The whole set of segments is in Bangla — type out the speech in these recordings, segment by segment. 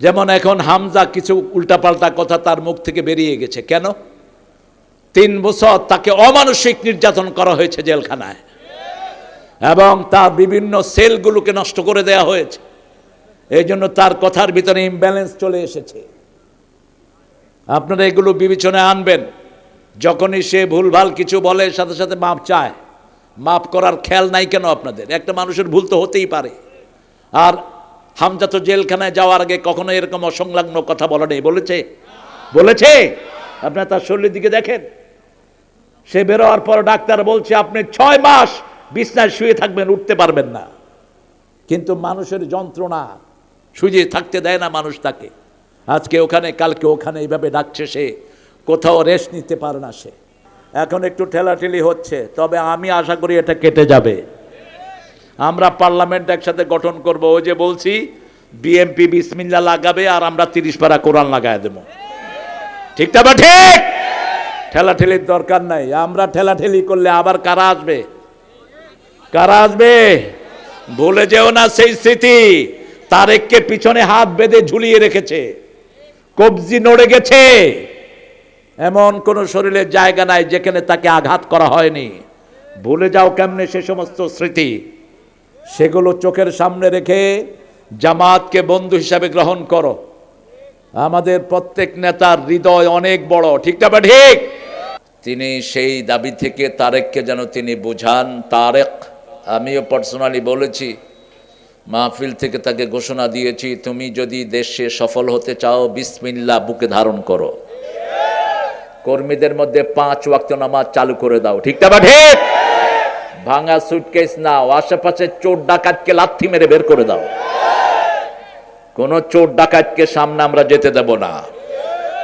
যেমন এখন হামজা কিছু উল্টাপাল্টা কথা তার মুখ থেকে বেরিয়ে গেছে, কেন? 3 বছর তাকে অমানসিক নির্যাতন করা হয়েছে জেলখানায়, এবং তার বিভিন্ন সেলগুলোকে নষ্ট করে দেয়া হয়েছে। এই জন্য তার কথার ভিতরে ইমব্যালেন্স চলে এসেছে। আপনারা এগুলো বিবেচনায় আনবেন। যখনই সে ভুলভাল কিছু বলে সাথে সাথে মাপ চায়। মাপ করার খেয়াল নাই কেন আপনাদের? একটা মানুষের ভুল তো হতেই পারে। আর হামজা তো জেলখানায় যাওয়ার আগে কখনো এরকম অসংলগ্ন কথা বলে নেই, বলেছে? বলেছে? আপনারা তার শরীরের দিকে দেখেন। সে বেরোয়ার পর ডাক্তার বলছে আপনি 6 মাস বিছনায় শুয়ে থাকবেন, উঠতে পারবেন না। কিন্তু মানুষের যন্ত্রণা শুয়ে থাকতে দেয় না মানুষ তাকে। আজকে ওখানে, কালকে ওখানে, এইভাবে ডাকছে সে, কোথাও রেস্ট নিতে পারে না সে। এখন একটু ঠেলাঠেলি হচ্ছে, তবে আমি আশা করি এটা কেটে যাবে। আমরা পার্লামেন্ট একসাথে গঠন করব। ওই যে বলছি বিএমপি বিসমিল্লাহ লাগাবে আর আমরা 30 পারা কোরআন লাগায় দেবো। ঠিক না? ঠিক। ঠেলাঠেলির দরকার নাই। আমরা ঠেলাঠেলি করলে আবার কারা আসবে? কারা আসবে? ভুলে যেও না সেই স্মৃতি। তারেককে পিছনে হাত বেঁধে ঝুলিয়ে রেখেছে, কবজি নড়ে গেছে, এমন কোন শরীরের জায়গা নাই যেখানে তাকে আঘাত করা হয়নি। ভুলে যাও কেমনে সে সমস্ত স্মৃতি? সেগুলো চোখের সামনে রেখে জামাতকে বন্ধু হিসাবে গ্রহণ করো। আমাদের প্রত্যেক নেতার হৃদয় অনেক বড়, ঠিক না? ঠিক। তিনি সেই দাবি থেকে তারেককে যেন তিনি বুঝান। তারেক, আমিও পার্সোনালি বলেছি, মাহফিল থেকে তাকে ঘোষণা দিয়েছি, তুমি যদি দেশে সফল হতে চাও বিসমিল্লাহ বুকে ধারণ করো। কর্মীদের মধ্যে 5 ওয়াক্ত নামাজ চালু করে দাও। ঠিক না? ঠিক। ভাঙা সুটকেস নাও, আশেপাশে চোর ডাকাতকে লাথি মেরে বের করে দাও। কোন চোর ডাকাতকে সামনে আমরা যেতে দেব না।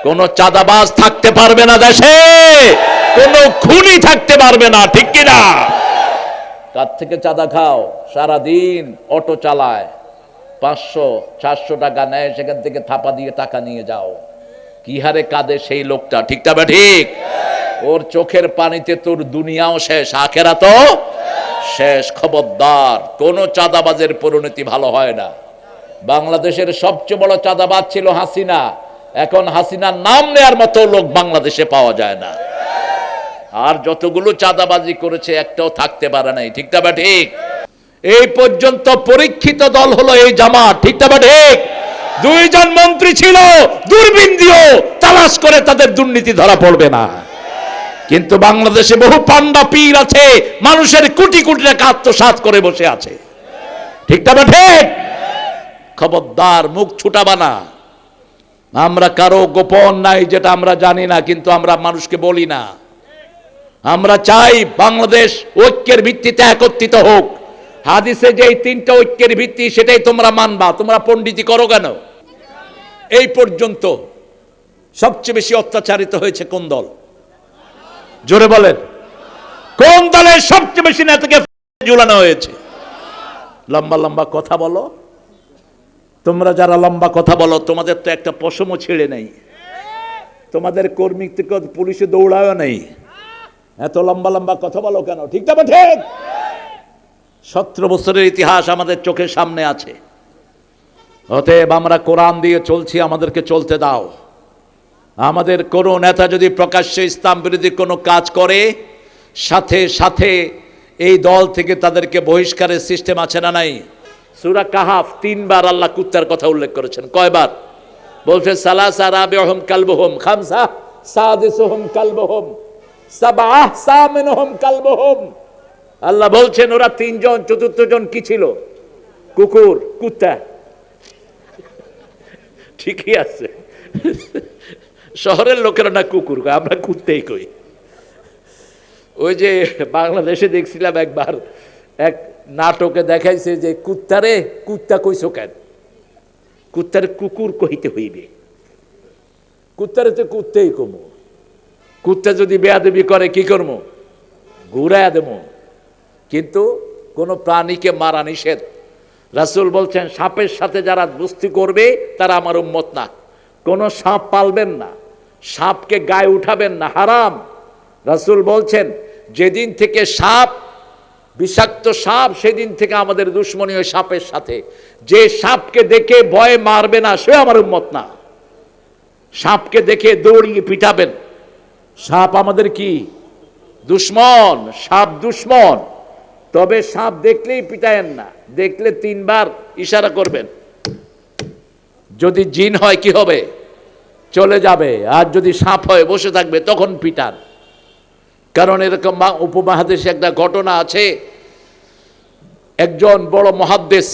কোন চাঁদাবাজ থাকতে পারবে না দেশে, কোন খুনি থাকতে পারবে না। ঠিক কিনা? কার থেকে চাঁদা খাও? সারাদিন অটো চালায়, 500-400 টাকা নেয়, সেখান থেকে থাপা দিয়ে টাকা নিয়ে যাও। কি হারে কাঁদে সেই লোকটা। ঠিক না? ঠিক। ওর চোখের পানিতে তোর দুনিয়াও শেষ, আখেরাতও শেষ। খবরদার, কোন চাঁদাবাজের পরিণতি ভালো হয় না। বাংলাদেশের সবচেয়ে বড় চাঁদাবাজ ছিল হাসিনা। এখন হাসিনার নাম নেয়ার মতো লোক বাংলাদেশে পাওয়া যায় না। আর যতগুলো চাঁদাবাজি করেছে একটাও থাকতে পারে নাই। ঠিক না? ঠিক। এই পর্যন্ত পরীক্ষিত দল হলো এই জামাত। ঠিক না? ঠিক। 2 জন মন্ত্রী ছিল, দূরবীন দিয়েও তালাশ করে তাদের দুর্নীতি ধরা পড়বে না। কিন্তু বাংলাদেশে বহু পান্ডা পীর আছে, মানুষের কোটি কোটি টাকা আত্মসাৎ করে বসে আছে। ঠিক না? ঠিক। খবরদার, মুখ ছুটাবা না। আমরা কারো গোপন নাই যেটা আমরা জানি না, কিন্তু আমরা মানুষকে বলি না। আমরা চাই বাংলাদেশ ঐক্যের ভিত্তিতে একত্রিত হোক। হাদিসে যে 3টা ঐক্যের ভিত্তি, সেটাই তোমরা মানবা। তোমরা পণ্ডিতি করো কেন? এই পর্যন্ত সবচেয়ে বেশি অত্যাচারিত হয়েছে কোন দল? জোরে বলেন। কোন দলের সবচেয়ে বেশি নেতাকে ঝুলানো হয়েছে? লম্বা লম্বা কথা বলো। তোমরা যারা লম্বা কথা বলো, তোমাদের তো একটা পশমও ছেড়ে নেই। তোমাদের কর্মী থেকে পুলিশে দৌড়ায়ও নেই। এত লম্বা লম্বা কথা বলো কেন? ঠিক না? ঠিক। 17 বছরের ইতিহাস আমাদের চোখের সামনে আছে। অতএব আমরা কোরআন দিয়ে চলছি, আমাদেরকে চলতে দাও। আমাদের কোনো নেতা যদি প্রকাশ্যে ইসলাম বিরোধী কোনো কাজ করে, সাথে সাথে এই দল থেকে তাদেরকে বহিষ্কারের সিস্টেম আছে না নাই? সূরা কাহাফ 3 বার আল্লাহ কুত্তার কথা উল্লেখ করেছেন। কয়বার? বলছে সালাসা রাবিউহুম কালবুহুম, খামসা সাদিসুহুম কালবুহুম, সাবআহ সামিনুহুম কালবুহুম। আল্লাহ বলছেন ওরা 3 জন, 4র্থ জন কি ছিল? কুকুর, কুত্তা। ঠিকই আছে। শহরের লোকেরা না কুকুর কয়, আমরা কুত্তেই কই। ওই যে বাংলাদেশে দেখছিলাম একবার, এক নাটকে দেখাইছে যে কুত্তারে কুত্তা কইছো কেন? কুত্তারে কুকুর কইতে হইবে। কুত্তারে তো কুত্তেই কমো। কুত্তা যদি বেয়াদবি করে কি করবো? ঘুরাইয়া দেবো। কিন্তু কোনো প্রাণীকে মারা নিষেধ। রাসূল বলছেন সাপের সাথে যারা দোস্তি করবে তারা আমার উম্মত না। কোনো সাপ পালবেন না, সাপকে গায়ে উঠাবেন না, হারাম। রাসূল বলছেন যেদিন থেকে সাপ বিষাক্ত সাপ, সেদিন থেকে আমাদের দুশ্মনী ওই সাপের সাথে। যে সাপকে দেখে ভয়ে মারবে না সে আমার উম্মত না। সাপকে দেখে দৌড়িয়ে পিটাবেন, সাপ আমাদের কি দুশ্মন, সাপ দুশ্মন। তবে সাপ দেখলেই পিটায়েন না, দেখলে 3 বার ইশারা করবেন। যদি জিন হয় কি হবে? চলে যাবে। আর যদি সাপ হয় বসে থাকবে, তখন পিটান। কারণ এরকম উপমহাদেশে একটা ঘটনা আছে, একজন বড় মুহাদ্দিস,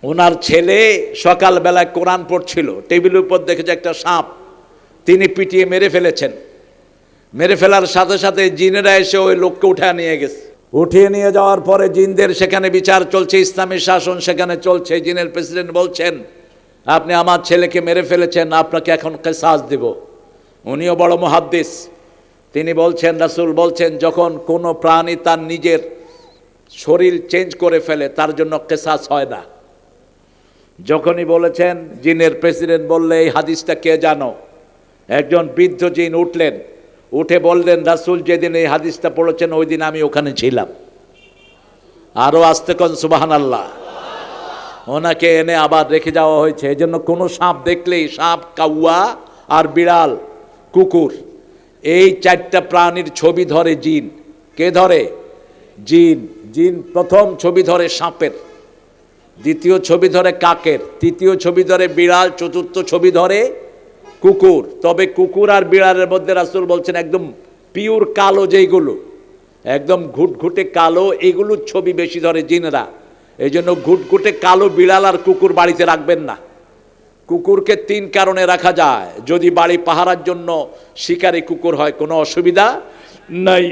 ওনার ছেলে সকালবেলায় কোরআন পড়ছিল, টেবিলের উপর দেখেছে একটা সাপ, তিনি পিটিয়ে মেরে ফেলেছেন। মেরে ফেলার সাথে সাথে জিনেরা এসে ওই লোককে উঠিয়ে নিয়ে গেছে। উঠিয়ে নিয়ে যাওয়ার পরে জিনদের সেখানে বিচার চলছে, ইসলামী শাসন সেখানে চলছে। জিনের প্রেসিডেন্ট বলছেন, আপনি আমার ছেলেকে মেরে ফেলেছেন, আপনাকে এখন কিসাস দেব। উনিও বড় মুহাদ্দিস, তিনি বলছেন, রাসূল বলছেন, যখন কোনো প্রাণী তার নিজের শরীর চেঞ্জ করে ফেলে তার জন্য কিসাস হয় না। যখনই বলেছেন, জিনের প্রেসিডেন্ট বললে, এই হাদিসটা কে জানো? একজন বৃদ্ধ জিন উঠলেন, উঠে বললেন, রাসূল যেদিন এই হাদিসটা পড়েছেন ওই দিন আমি ওখানে ছিলাম। আরো আস্তে কোন সুবহানাল্লাহ। ওনাকে এনে আবার রেখে যাওয়া হয়েছে। এই জন্য কোনো সাপ দেখলেই, সাপ, কাউয়া আর বিড়াল, কুকুর, এই 4টা প্রাণীর ছবি ধরে জিন। কে ধরে? জিন। জিন প্রথম ছবি ধরে সাপের, দ্বিতীয় ছবি ধরে কাকের, তৃতীয় ছবি ধরে বিড়াল, চতুর্থ ছবি ধরে কুকুর। তবে কুকুর আর বিড়ালের মধ্যে রাসূল বলছেন একদম পিওর কালো, যেগুলো একদম ঘুটঘুটে কালো, এগুলোর ছবি বেশি ধরে জিনেরা। এই জন্য ঘুটঘুটে কালো বিড়াল আর কুকুর বাড়িতে রাখবেন না। কুকুরকে 3 কারণে রাখা যায়। যদি বাড়ি পাহারার জন্য শিকারী কুকুর হয় কোনো অসুবিধা নাই।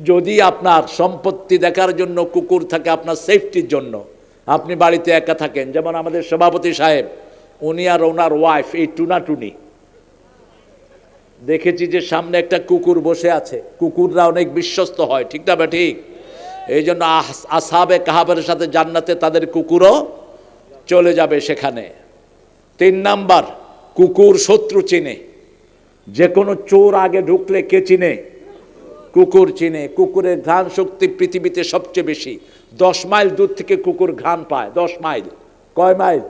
যদি আপনার সম্পত্তি দেখার জন্য কুকুর থাকে, আপনার সেফটির জন্য, আপনি বাড়িতে একা থাকেন, যেমন আমাদের সভাপতি সাহেব, উনি আর ওনার ওয়াইফ এই টুনাটুনি, দেখেছি যে সামনে একটা কুকুর বসে আছে। কুকুররা অনেক বিশ্বস্ত হয়, ঠিক না বা ঠিক? এই জন্য আসহাবে কাহাবের সাথে জান্নাতে তাদের কুকুরও চলে যাবে সেখানে। 3 নাম্বার, কুকুর শত্রু চিনে। যে কোনো চোর আগে ঢুকলে কে চিনে? কুকুর চিনে। কুকুরের ঘ্রাণ শক্তি পৃথিবীতে সবচেয়ে বেশি। 10 মাইল দূর থেকে কুকুর ঘ্রাণ পায়। 10 মাইল। কয় মাইল?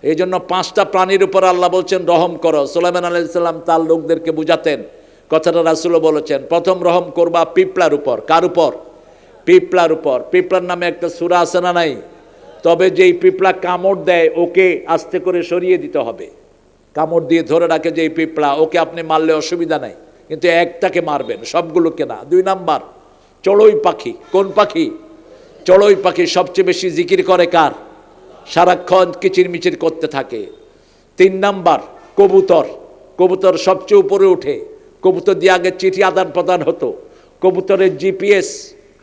এই জন্য 5টা প্রাণীর উপর আল্লাহ বলছেন রহম করো। সুলাইমান আলাইহিস সালাম তার লোকদেরকে বুঝাতেন, কথাটা রাসূলও বলেছেন। প্রথম রহম করবা পিঁপড়ার উপর। কার উপর? পিঁপড়ার উপর। পিঁপড়ার নামে একটা সূরা আছে না নাই? তবে যেই পিঁপড়া কামড় দেয় ওকে আস্তে করে সরিয়ে দিতে হবে। কামড় দিয়ে ধরে রাখে যেই পিঁপড়া, ওকে আপনি মারলে অসুবিধা নাই, কিন্তু একটাকে মারবেন, সবগুলোকে না। 2 নাম্বার, চড়ুই পাখি। কোন পাখি? চড়ুই পাখি সবচেয়ে বেশি জিকির করে কার? সারাক্ষণ কিচিরমিচির করতে থাকে। 3 নাম্বার, কবুতর। কবুতর সবচেয়ে উপরে ওঠে। কবুতর দিয়ে আগে চিঠি আদান প্রদান হতো। কবুতরের জিপিএস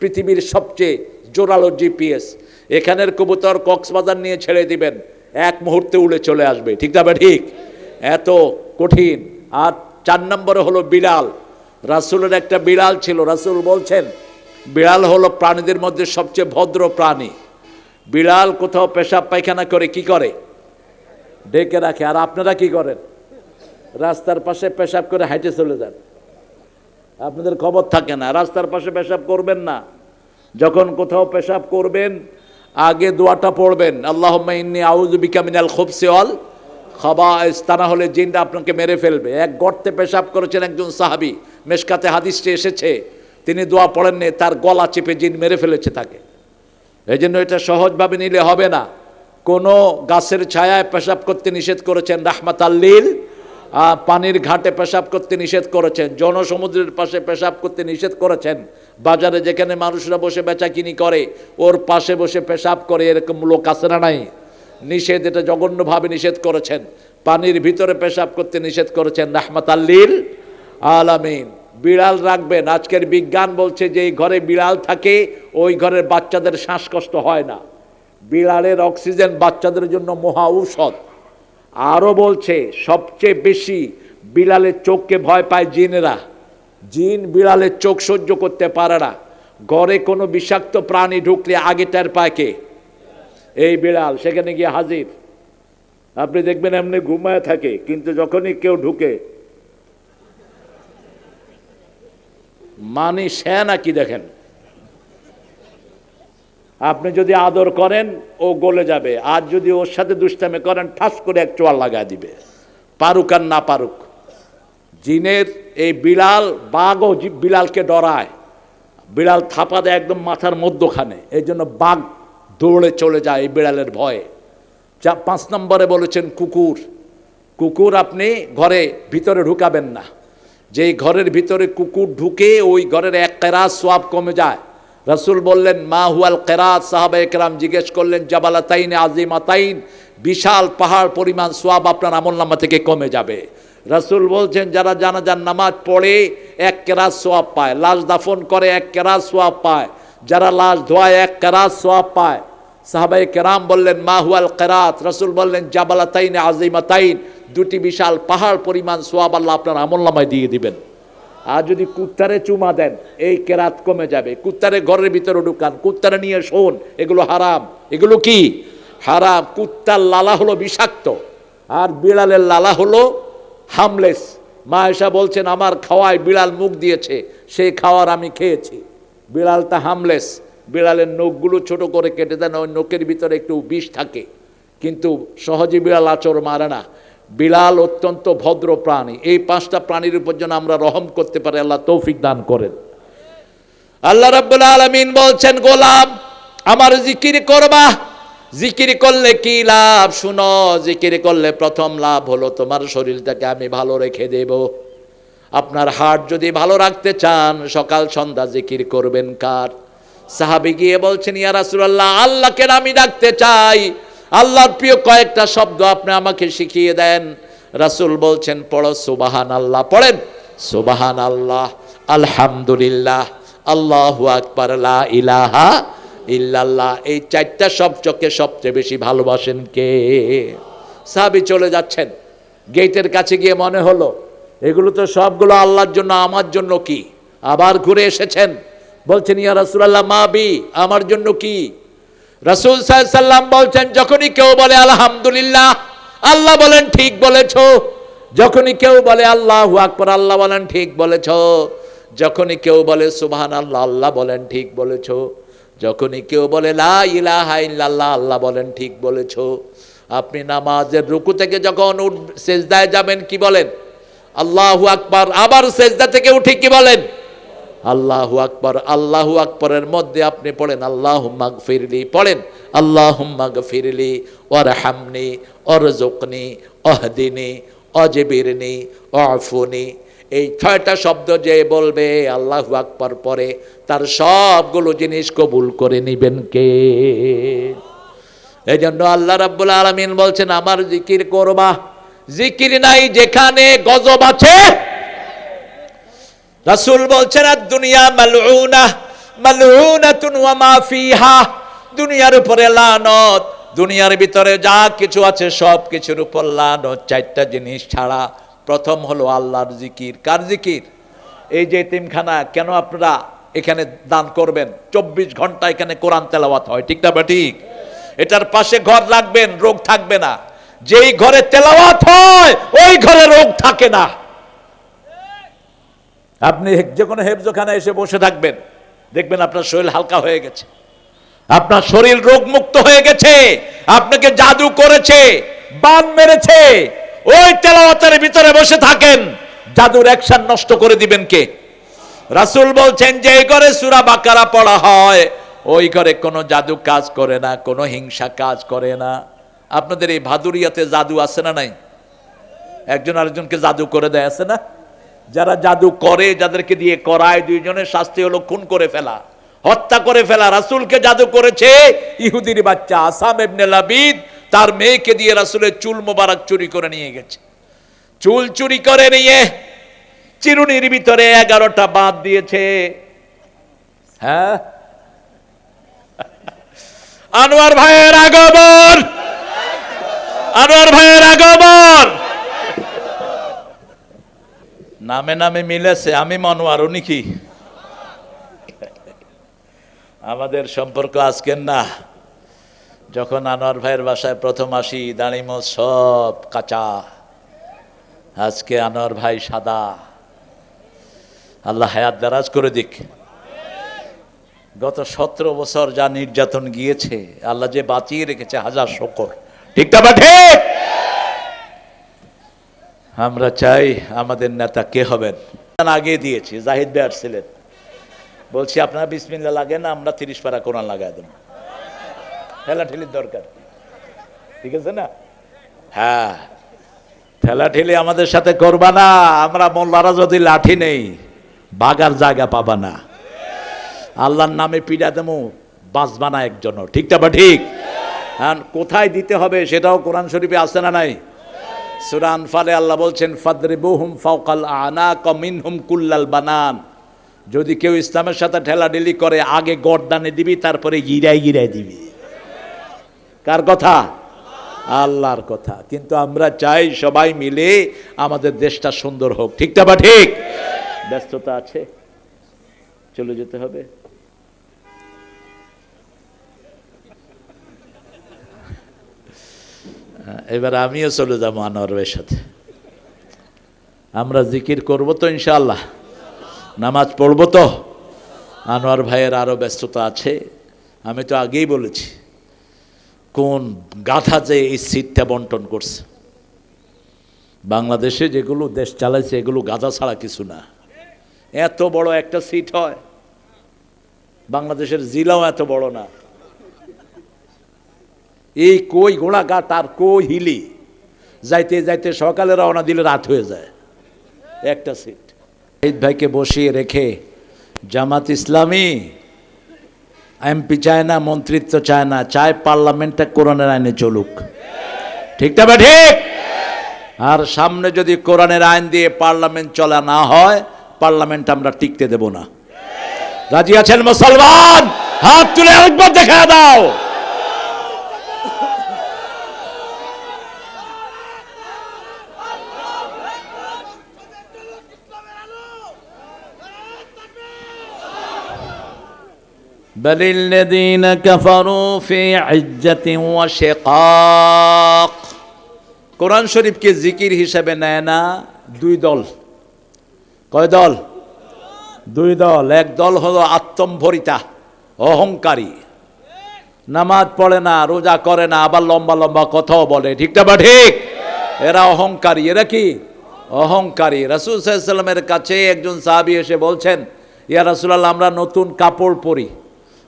পৃথিবীর সবচেয়ে জোরালো জিপিএস। এখানের কবুতর কক্সবাজার নিয়ে ছেড়ে দিবেন, 1 মুহূর্তে উড়ে চলে আসবে, ঠিক না ঠিক? এত কঠিন। আর 4 নম্বরে হলো বিড়াল। রাসূলের একটা বিড়াল ছিল। রাসূল বলছেন, বিড়াল হলো প্রাণীদের মধ্যে সবচেয়ে ভদ্র প্রাণী। বিড়াল কোথাও পেশাব পায়খানা করে কি করে? ডেকে রাখে। আর আপনারা কি করেন? রাস্তার পাশে পেশাব করে হাঁটে চলে যান, আপনাদের খবর থাকে না। রাস্তার পাশে পেশাব করবেন না। যখন কোথাও পেশাব করবেন আগে দোয়াটা পড়বেন, আল্লাহুম্মা ইন্নী আউযু বিকা মিনাল খুবসি ওয়াল খাবাইস। তা না হলে জিনটা আপনাকে মেরে ফেলবে। এক গর্তে পেশাব করেছেন একজন সাহাবী, মেশকাতে হাদিসটি এসেছে, তিনি দোয়া পড়েননি, তার গলা চেপে জিন মেরে ফেলেছে তাকে। এই জন্য এটা সহজভাবে নিলে হবে না। কোনো গাছের ছায়ায় পেশাব করতে নিষেধ করেছেন রাহমাতাল লিল, পানির ঘাটে পেশাব করতে নিষেধ করেছেন, জনসমুদ্রের পাশে পেশাব করতে নিষেধ করেছেন, বাজারে যেখানে মানুষরা বসে বেচাকিনি করে ওর পাশে বসে পেশাব করে, এরকম লোক আছে না নাই? নিষেধ, এটা জঘন্যভাবে নিষেধ করেছেন। পানির ভিতরে পেশাব করতে নিষেধ করেছেন রাহমাতাল লিল আলামিন। বিড়াল রাখবেন। আজকের বিজ্ঞান বলছে যে এই ঘরে বিড়াল থাকে ওই ঘরের বাচ্চাদের শ্বাসকষ্ট হয় না। বিড়ালের অক্সিজেন বাচ্চাদের জন্য মহা ঔষধ। আরও বলছে সবচেয়ে বেশি বিড়ালের চোখকে ভয় পায় জিনেরা। জিন বিড়ালের চোখ সহ্য করতে পারে না। ঘরে কোনো বিষাক্ত প্রাণী ঢুকলে আগে টের পায় কে? এই বিড়াল। সেখানে গিয়ে হাজির। আপনি দেখবেন এমনি ঘুমায় থাকে, কিন্তু যখনই কেউ ঢুকে, মানে সে নাকি দেখেন আপনি যদি আদর করেন ও গলে যাবে, আর যদি ওর সাথে দুষ্টামি করেন ঠাস করে এক চোয়াল লাগায় দিবে, পারুক আর না পারুক। জিনের এই বিড়াল, বাঘও বিড়ালকে ডরায়, বিড়াল থাপা দেয় একদম মাথার মধ্যখানে, এই জন্য বাঘ দৌড়ে চলে যায় এই বিড়ালের ভয়ে। 5 নম্বরে বলেছেন কুকুর। কুকুর আপনি ঘরে ভিতরে ঢুকাবেন না, যেই ঘরের ভিতরে কুকুর ঢুকে ওই ঘরের এক কেরাত সওয়াব কমে যায়। রাসূল বললেন মা হুয়াল কেরাত, সাহাবায়ে কেরাম জিজ্ঞেস করলেন জাবালাতাইন আজিমাতাইন, বিশাল পাহাড় পরিমাণ সওয়াব আপনার আমলনামা থেকে কমে যাবে। রাসূল বলছেন যারা জানাজার নামাজ পড়ে 1 কেরাত সওয়াব পায়, লাশ দাফন করে 1 কেরাত সওয়াব পায়, যারা লাশ ধোয়ায় 1 কেরাত সওয়াব পায়। সাহাবায়ে কেরাম বললেন মা হুয়াল কেরাত, রাসূল বললেন জাবালাতাইন আজিমাতাইন, 2টি বিশাল পাহাড় পরিমাণ সওয়াব আল্লাহ আপনার আমলনামায় দিয়ে দিবেন। আর যদি কুত্তারে চুমা দেন এই কেরাত কমে যাবে। কুত্তারে ঘরের ভিতরে ঢুকান, কুত্তারে নিয়ে শোন, এগুলো হারাম। এগুলো কি হারাম? কুত্তার লালা হলো বিষাক্ত, আর বিড়ালের লালা হলো হামলেস। মা আয়েশা বলছেন আমার খাওয়ায় বিড়াল মুখ দিয়েছে, সেই খাওয়ার আমি খেয়েছি। বিড়ালটা হামলেস, বিড়ালের নখগুলো ছোট করে কেটে দেন, ওই নখের ভিতরে একটু বিষ থাকে, কিন্তু সহজে বিড়াল আচর মারে না। বিড়াল অত্যন্ত ভদ্র প্রাণী। এই 5টা প্রাণীর উপর যেন আমরা রহম করতে পারি, আল্লাহ তৌফিক দান করেন। আল্লাহ রাব্বুল আলামিন বলছেন গোলাম আমার জিকির করবা। জিকির করলে কি লাভ শুনো, জিকির করলে প্রথম লাভ হলো তোমার শরীরটাকে আমি ভালো রেখে দেব। আপনার হার্ট যদি ভালো রাখতে চান সকাল সন্ধ্যা জিকির করবেন। কার? সাহাবী গিয়ে বলছেন ইয়া রাসূলুল্লাহ আল্লাহকে আমি ডাকতে চাই, আল্লাহর প্রিয় কয়েকটা শব্দ আপনি আমাকে শিখিয়ে দেন। রাসূল বলছেন পড়ো সুবহানাল্লাহ, পড়েন সুবহানাল্লাহ, আলহামদুলিল্লাহ, আল্লাহু আকবার, লা ইলাহা ইল্লাল্লাহ। এই 4টা শব্দকে সবচেয়ে বেশি ভালোবাসেন কে? সাহাবী চলে যাচ্ছেন, গেটের কাছে গিয়ে মনে হলো এগুলো তো সবগুলো আল্লাহর জন্য, আমার জন্য কি? আবার ঘুরে এসেছেন, বলছেন ইয়া রাসূলুল্লাহ মা বি, আমার জন্য কি? রাসূল সাল্লাল্লাহু আলাইহি সাল্লাম বলছেন যখনই কেউ বলে আলহামদুলিল্লাহ আল্লাহ বলেন ঠিক বলেছো, যখনই কেউ বলে আল্লাহু আকবার আল্লাহ বলেন ঠিক বলেছো, যখনই কেউ বলে সুবহানাল্লাহ আল্লাহ বলেন ঠিক বলেছো, যখনই কেউ বলে লা ইলাহা ইল্লাল্লাহ আল্লাহ বলেন ঠিক বলেছো। আপনি নামাজের রুকু থেকে যখন সিজদায় যাবেন কি বলেন? আল্লাহু আকবার। আবার সিজদা থেকে উঠে কি বলেন? আল্লাহু আকবার। আল্লাহু আকবরের মধ্যে আপনি পড়েন আল্লাহুম্মা গফিরলি, পড়েন আল্লাহুম্মা গফিরলি ওয়ারহামনি ওয়ারযুকনি ওয়াহদিনি ওয়াজবিরনি ওয়াফুনি। এই 6টা শব্দ যে বলবে আল্লাহু আকবার পরে তার সবগুলো জিনিস কবুল করে নিবেন কে? এই জন্য আল্লাহ রাব্বুল আলামিন বলছেন আমার জিকির করবা। জিকির নাই যেখানে গজব আছে। রাসূল বলছেন দুনিয়া মালউনা মালউনাতুন ওয়া মা ফিহা, দুনিয়ার উপরে লানত, দুনিয়ার ভিতরে যা কিছু আছে সব কিছুর উপর লানত, 4টা জিনিস ছাড়া। প্রথম হলো আল্লাহর জিকির। কার জিকির? এই যে এতিমখানা কেন আপনারা এখানে দান করবেন? 24 ঘন্টা এখানে কোরআন তেলাওয়াত হয়, ঠিক না? ঠিক। এটার পাশে ঘর রাখবেন, রোগ থাকবে না। যেই ঘরে তেলাওয়াত হয় ওই ঘরে রোগ থাকে না। আপনি যে কোনো হেফজখানা এসে বসে থাকবেন, দেখবেন আপনার শরীর হালকা হয়ে গেছে, আপনার শরীর রোগমুক্ত হয়ে গেছে। আপনাকে জাদু করেছে, বান মেরেছে, ওই তেলাওয়াতের ভিতরে বসে থাকেন, জাদুর অ্যাকশন নষ্ট করে দিবেন কে? রাসূল বলছেন যে ঘরে সূরা বাকারা পড়া হয় ওই ঘরে কোনো জাদু কাজ করে না, কোনো হিংসা কাজ করে না। আপনাদের এই ভাদুরিয়াতে জাদু আছে না নাই? একজন আরেকজনকে জাদু করে দেয়, আছে না? যারা জাদু করে, যাদেরকে দিয়ে করায়, 2 জনের শাস্তি হলো খুন করে ফেলা, হত্যা করে ফেলা। রাসূলকে জাদু করেছে ইহুদির বাচ্চা আসাম ইবনে লাবিদ, তার মেয়েকে দিয়ে রাসূলের চুল মোবারক চুরি করে নিয়ে গেছে। চুল চুরি করে নিয়ে চিরুনির ভিতরে 11টা বাঁধ দিয়েছে। হ্যাঁ, আনোয়ার ভাইয়ের আগমন, আনোয়ার ভাইয়ের আগমন। নামে নামে মিলেছে, আমি মনোয়ার, উনি কি? আমাদের সম্পর্ক আজকের না। যখন আনোয়ার ভাইয়ের বাসায় প্রথম আসি দাঁড়িমো সব কাঁচা, আজকে আনোয়ার ভাই সাদা। আল্লাহ হায়াত দারাজ করে দিক। গত 17 বছর যা নির্যাতন গিয়েছে, আল্লাহ যে বাঁচিয়ে রেখেছে, হাজার শুকর। ঠিক না ঠিক? আমরা চাই আমাদের নেতা কে হবেন। আগে দিয়েছি, জাহিদ ভাই ছিলেন, বলছি আপনারা বিসমিল্লাহ লাগেন না, আমরা 30 পারা কোরআন লাগাই দেব। ঠেলাঠেলির দরকার, ঠিক আছে না? হ্যাঁ, ঠেলাঠেলি আমাদের সাথে করবা না। আমরা মোল্লারা যদি লাঠি নেই, বাগার জায়গা পাবা না। আল্লাহর নামে পিড়া দেবো, বাঁচবা না একজনও। ঠিক না ঠিক? হ্যাঁ, কোথায় দিতে হবে সেটাও কোরআন শরীফে আছে না নাই? সূরা আনফালে আল্লাহ বলছেন, ফাদরিবুহুম ফাওকাল আনাক মিনহুম কুল্লাল বানান। যদি কেউ ইসলামের সাথে ঠেলাঠেলি করে, আগে গর্দানে দিবি, তারপরে গিরাই গিরাই দিবি। কার কথা? আল্লাহর কথা। কিন্তু আমরা চাই সবাই মিলে আমাদের দেশটা সুন্দর হোক। ঠিক না ঠিক? ব্যস্ততা আছে, চলে যেতে হবে। এবার আমিও চলে যাবো আনোয়ার ভাইয়ের সাথে। আমরা জিকির করব তো ইনশাআল্লাহ, নামাজ পড়ব তো। আনোয়ার ভাইয়ের আরো ব্যস্ততা আছে। আমি তো আগেই বলেছি, কোন গাধা যে এই সিটটা বন্টন করছে। বাংলাদেশে যেগুলো দেশ চালাইছে, এগুলো গাধা ছাড়া কিছু না। এত বড় একটা সিট হয়, বাংলাদেশের জিলাও এত বড় না। এই কই ঘোড়াঘাট আর কই হিলি, যাইতে যাইতে সকালে রওনা দিলে রাত হয়ে যায়। একটা সিট শহীদ ভাইকে বসিয়ে রেখে জামাত ইসলামী এমপি চায় না, মন্ত্রিত্ব চায় না, চায় পার্লামেন্টটা কোরআনের আইনে চলুক। ঠিক না ঠিক? আর সামনে যদি কোরআনের আইন দিয়ে পার্লামেন্ট চলা না হয়, পার্লামেন্ট আমরা টিকতে দেব না। রাজি আছেন মুসলমান? হাত তুলে একবার দেখা দাও। বলিল্লাযীন কাফারু ফি ইজ্জাতিন ওয়া শিকাক। কোরআন শরীফকে জিকির হিসেবে নেয় না দুই দল। কয় দল? দুই দল। এক দল হলো আত্মম্ভরিতা, অহংকারী, নামাজ পড়ে না, রোজা করে না, আবার লম্বা লম্বা কথাও বলে। ঠিক না ঠিক? এরা অহংকারী। এরা কি? অহংকারী। রাসূল সাল্লাল্লাহু আলাইহি ওয়াসাল্লামের কাছে একজন সাহাবী এসে বলছেন, ইয়া রাসূলুল্লাহ, আমরা নতুন কাপড় পরি,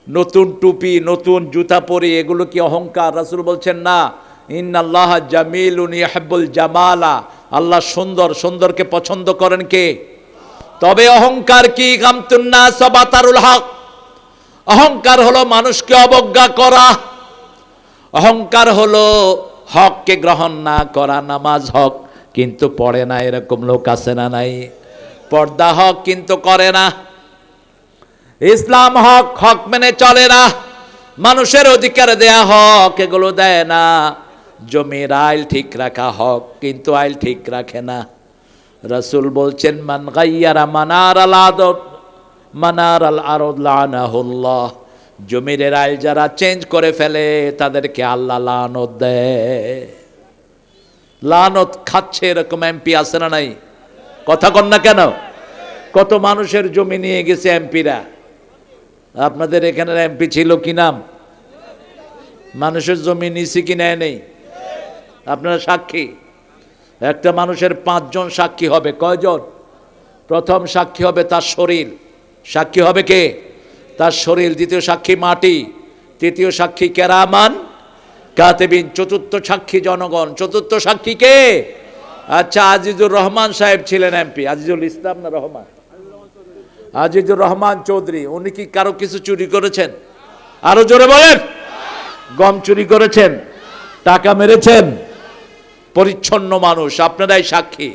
নতুন টুপি, নতুন জুতা পরি, এগুলো কি অহংকার? রাসূল বলছেন, না, ইন্নাল্লাহা জামিলুন ইউহিব্বুল জামালা। আল্লাহ সুন্দর, সুন্দরকে পছন্দ করেন কে? তবে অহংকার কি? গামতুন নাস ওয়া বাতারুল হক। অহংকার হলো মানুষকে অবজ্ঞা করা। অহংকার হলো হককে গ্রহণ না করা। নামাজ হক কিন্তু পড়ে না, এরকম লোক আছে না নাই? পর্দা হক কিন্তু করে না। ইসলাম হক, হক মেনে চলে না। মানুষের অধিকার দেয়া হক, এগুলো দেয় না। জমির আইল ঠিক রাখা হক, কিন্তু আইল ঠিক রাখে না। রাসূল বলছেন, মান গায়্যারা মানার আল আরদ মানার আল আরদ লানাহুল্লাহ। জমির আইল যারা চেঞ্জ করে ফেলে, তাদেরকে আল্লাহ লানত দেয়। লানত খাচ্ছে এরকম এমপি আছে না নাই? কথা কন না কেন? কত মানুষের জমি নিয়ে গেছে এমপিরা। আপনাদের এখানের এমপি ছিল কি নাম? মানুষের জমি নিছি কি নেয় নেই? আপনারা সাক্ষী। একটা মানুষের 5 জন সাক্ষী হবে। কয়জন? প্রথম সাক্ষী হবে তার শরীর। সাক্ষী হবে কে? তার শরীর। দ্বিতীয় সাক্ষী মাটি। তৃতীয় সাক্ষী কেরামান কাতিবিন। চতুর্থ সাক্ষী জনগণ। চতুর্থ সাক্ষী কে? আচ্ছা, আজিজুর রহমান সাহেব ছিলেন এমপি। আজিজুল ইসলাম না রহমান? আজিজুর রহমান চৌধুরী। উনি কি কারো কিছু চুরি করেছেন? আরো জোরে বলেন। গম চুরি করেছেন, টাকা মেরেছেন? পরিচ্ছন্ন মানুষ। আপনারাই সাক্ষী।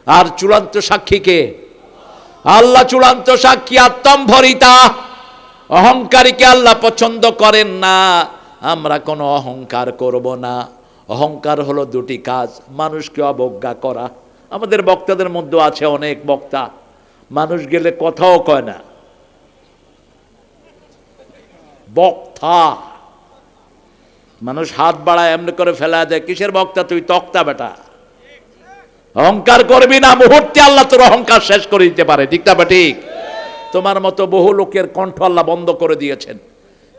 আর চূড়ান্ত সাক্ষী কে? আল্লাহ চূড়ান্ত সাক্ষী। আত্মম্ভরিতা, অহংকারীকে আল্লাহ পছন্দ করেন না। আমরা কোনো অহংকার করব না। অহংকার হলো দুটি কাজ, মানুষকে অবজ্ঞা করা। আমাদের বক্তাদের মধ্যে আছে অনেক বক্তা, মানুষ গেলে কথাও কয় না। বক্তা মানুষ হাত বাড়ায় এমনি করে ফেলা দেয়, কিসের বক্তা তুই? তক্তা বেটা। অহংকার করবি না, মুহূর্তে আল্লাহ তোর অহংকার শেষ করে দিতে পারে। ঠিক না ঠিক? তোমার মতো বহু লোকের কণ্ঠ আল্লাহ বন্ধ করে দিয়েছেন,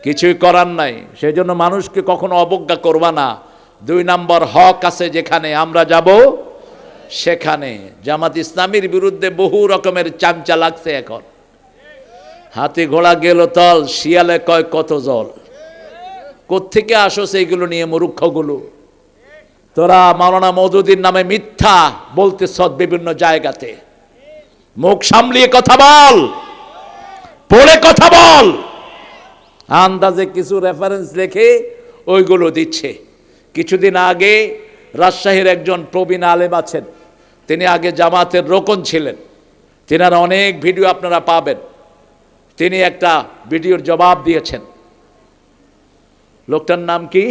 কিছুই করার নাই। সেই জন্য মানুষকে কখনো অবজ্ঞা করবা না। 2 নম্বর হক আছে যেখানে, আমরা যাব সেখানে। জামাত ইসলামীর বিরুদ্ধে বহু রকমের চামচা লাগছে এখন। হাতি ঘোড়া গেল তল, শিয়ালে কয় কত জল। কোত্থেকে আসো সেইগুলো নিয়ে মূর্খগুলো? তোরা মাওলানা মওদুদীর নামে মিথ্যা বলতেছ বিভিন্ন জায়গাতে। মুখ সামলিয়ে কথা বল, পড়ে কথা বল। আন্দাজে কিছু রেফারেন্স রেখে ওইগুলো দিচ্ছে। কিছুদিন আগে রাজশাহীর একজন প্রবীণ আলেম আছেন, তিনি আগে জামাতের রোকন ছিলেন, তিনার অনেক ভিডিও আপনারা পাবেন। তিনি একটা ভিডিওর জবাব দিয়েছেন। লোকটার নাম কি?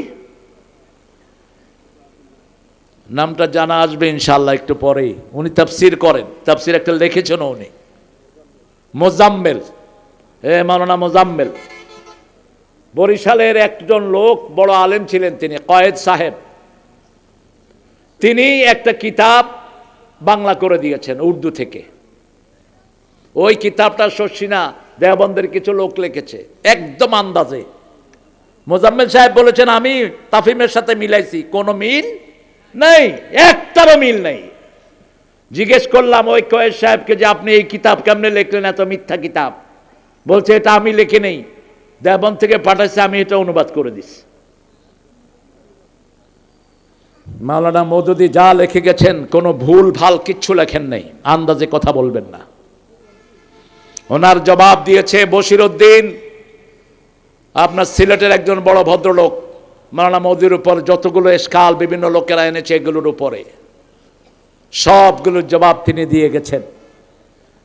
নামটা জানা আসবে ইনশাআল্লাহ একটু পরেই। উনি তাফসির করেন, তাফসির একটা লিখেছেন উনি, মোজাম্মেল। মাওলানা মোজাম্মেল বরিশালের একজন লোক, বড় আলেম ছিলেন তিনি, কয়েদ সাহেব। তিনি একটা কিতাব বাংলা করে দিয়েছেন উর্দু থেকে। ওই কিতাবটা শর্ষিনা দেওবন্দের কিছু লোক লিখেছে, একদম আন্দাজে। মোজাম্মেল সাহেব বলেছেন আমি তাফিমের সাথে মিলাইছি, কোনো মিল নেই, একটারও মিল নেই। জিজ্ঞেস করলাম ওই কয়েদ সাহেবকে যে আপনি এই কিতাব কেমনে লিখলেন, এত মিথ্যা কিতাব? বলছে এটা আমি লিখে নেই, দেওবন্দ থেকে পাঠাইছে, আমি এটা অনুবাদ করে দিছি। মাওলানা মওদুদী যা লিখে গেছেন কোনো ভুল ভাল কিচ্ছু লেখেন নাই, আন্দাজে কথা বলবেন না। ওনার জবাব দিয়েছে বশির উদ্দিন, আপনার সিলেটের একজন বড় ভদ্রলোক, মাওলানা মওদুদীর উপর যতগুলো এসকাল বিভিন্ন লোকেরা এনেছে এগুলোর উপরে সবগুলোর জবাব তিনি দিয়ে গেছেন।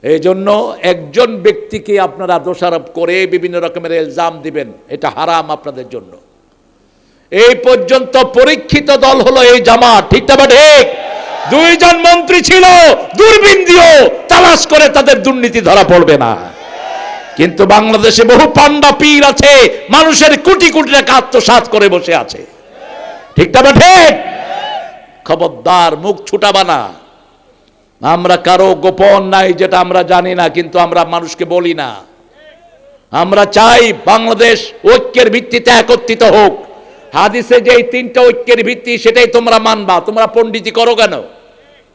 এই জন্য একজন ব্যক্তিকে আপনারা দোষারোপ করে বিভিন্ন রকমের ইলজাম দিবেন, এটা হারাম আপনাদের জন্য। এই পর্যন্ত পরীক্ষিত দল হলো এই জামাত, ঠিক না ঠিক? 2 জন মন্ত্রী ছিল, দূরবীন দিয়েও তালাশ করে তাদের দুর্নীতি ধরা পড়বে না। কিন্তু বাংলাদেশে বহু পান্ডা পীর আছে, মানুষের কোটি কোটি টাকা আত্মসাৎ করে বসে আছে, ঠিক না ঠিক? খবরদার, মুখ ছুটাবা না। আমরা কারো গোপন নাই যেটা আমরা জানি না, কিন্তু আমরা মানুষকে বলি না। আমরা চাই বাংলাদেশ ঐক্যের ভিত্তিতে একত্রিত হোক। হাদিসে যে 3টা ঐক্যের ভিত্তি সেটাই তোমরা মানবা, তোমরা পণ্ডিতি করো কেন?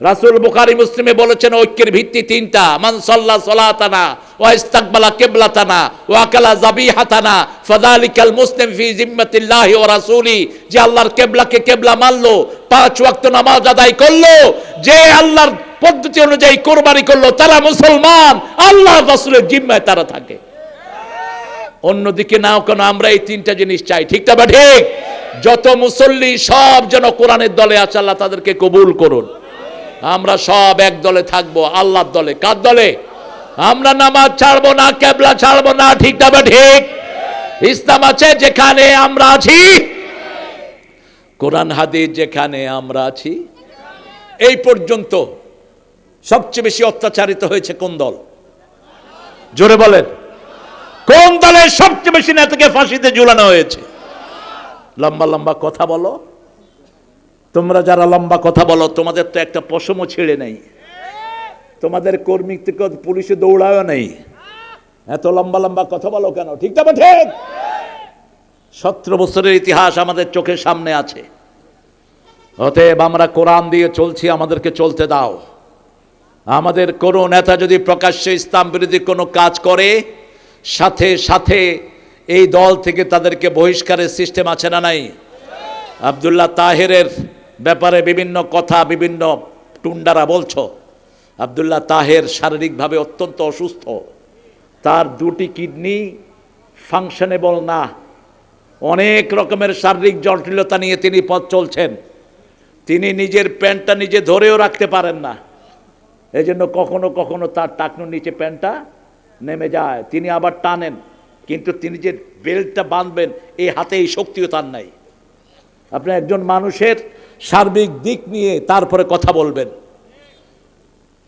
রাসূল বুখারী মুসলিমে বলেছেন ঐক্যের ভিত্তি 3টা, মান সাল্লা সালাতানা ওয়া ইস্তাকবালা কিবলাতানা ওয়া আকালা যাবিহাতানা ফাযালিকাল মুসলিম ফি জিম্মাতিল্লাহি ওয়া রাসূলি। যে আল্লাহর কিবলাকে কিবলা মানলো, 5 ওয়াক্ত নামাজ আদায় করলো, যে আল্লাহর পদ্ধতি অনুযায়ী কুরবানি করলো, তারা মুসলমান, আল্লাহর রাসূলের জিম্মায় তারা থাকে। অন্যদিকে নাও কেন, আমরা এই 3টা জিনিস চাই, ঠিক না ঠিক? যত মুসল্লি সব যেন কোরআনের দলে আছে, আল্লাহ তাদেরকে কবুল করুন। আমরা সব এক দলে থাকবো, আল্লাহর দলে। কার দলে? আমরা নামাজ ছাড়বো না, কিবলা ছাড়বো না, ঠিক না ঠিক? ইসলাম আছে যেখানে আমরা আছি, কোরআন হাদিস যেখানে আমরা আছি। এই পর্যন্ত সবচেয়ে বেশি অত্যাচারিত হয়েছে কোন দল? জোরে বলেন, কোন দলের সবচেয়ে বেশি নেতাকে ফাঁসিতে ঝুলানো হয়েছে? লম্বা লম্বা কথা বলো, তোমরা যারা লম্বা কথা বলো তোমাদের তো একটা পশমও ছেড়ে নেই, তোমাদের কর্মী থেকে পুলিশে দৌড়ায়ও নেই, এত লম্বা লম্বা কথা বলো কেন? ঠিক না ঠিক? 17 বছরের ইতিহাস আমাদের চোখের সামনে আছে। অতএব আমরা কোরআন দিয়ে চলছি, আমাদেরকে চলতে দাও। আমাদের কোনো নেতা যদি প্রকাশ্যে ইসলাম বিরোধী কোনো কাজ করে, সাথে সাথে এই দল থেকে তাদেরকে বহিষ্কারের সিস্টেম আছে না নাই? আব্দুল্লাহ তাহেরের ব্যাপারে বিভিন্ন কথা বিভিন্ন টুন্ডারা বলছো। আব্দুল্লাহ তাহের শারীরিকভাবে অত্যন্ত অসুস্থ, তার 2টি কিডনি ফাংশনেবল না, অনেক রকমের শারীরিক জটিলতা নিয়ে তিনি পথ চলছেন। তিনি নিজের প্যান্টটা নিজে ধরেও রাখতে পারেন না, এই জন্য কখনো কখনো তার টাকনুর নিচে প্যান্টটা নেমে যায়, তিনি আবার টানেন, কিন্তু তিনি যে বেল্টটা বাঁধবেন এই হাতে এই শক্তিও তার নাই। আপনি একজন মানুষের সার্বিক দিক নিয়ে তারপরে কথা বলবেন।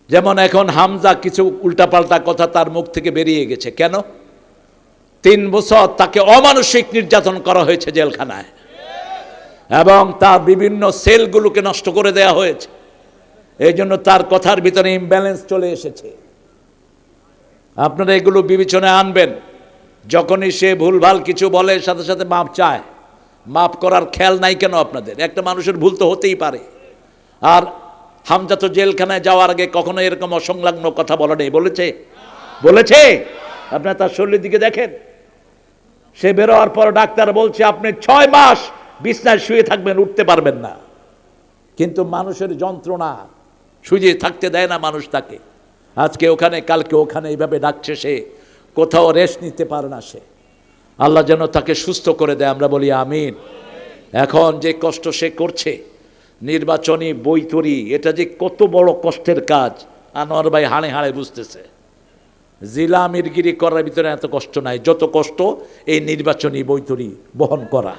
যেমন এখন হামজা কিছু উল্টাপাল্টা কথা তার মুখ থেকে বেরিয়ে গেছে, কেন? 3 বছর তাকে অমানসিক নির্যাতন করা হয়েছে জেলখানায়, এবং তার বিভিন্ন সেলগুলোকে নষ্ট করে দেয়া হয়েছে। এই জন্য তার কথার ভিতরে ইমব্যালেন্স চলে এসেছে। আপনারা এগুলো বিবেচনায় আনবেন। যখনই সে ভুলভাল কিছু বলে সাথে সাথে মাপ চায়, মাপ করার খেয়াল নাই কেন আপনাদের? একটা মানুষের ভুল তো হতেই পারে। আর হামজা তো জেলখানায় যাওয়ার আগে কখনো এরকম অসংলগ্ন কথা বলা নেই, বলেছে? বলেছে? আপনার তার শরীরের দিকে দেখেন, সে বেরোয়ার পর ডাক্তার বলছে আপনি 6 মাস বিছনায় শুয়ে থাকবেন, উঠতে পারবেন না। কিন্তু মানুষের যন্ত্রণা শুয়ে থাকতে দেয় না মানুষ তাকে। আজকে ওখানে, কালকে ওখানে, এইভাবে ডাকছে সে, কোথাও রেস্ট নিতে পারে না সে। আল্লাহ যেন তাকে সুস্থ করে দেয়, আমরা বলি আমিন। এখন যে কষ্ট সে করছে, নির্বাচনী বৈতরী, এটা যে কত বড় কষ্টের কাজ আনোয়ার ভাই হাড়ে হাড়ে বুঝতেছে। জিলা আমিরগিরি করার ভিতরে এত কষ্ট নাই, যত কষ্ট এই নির্বাচনী বৈতরী বহন করা,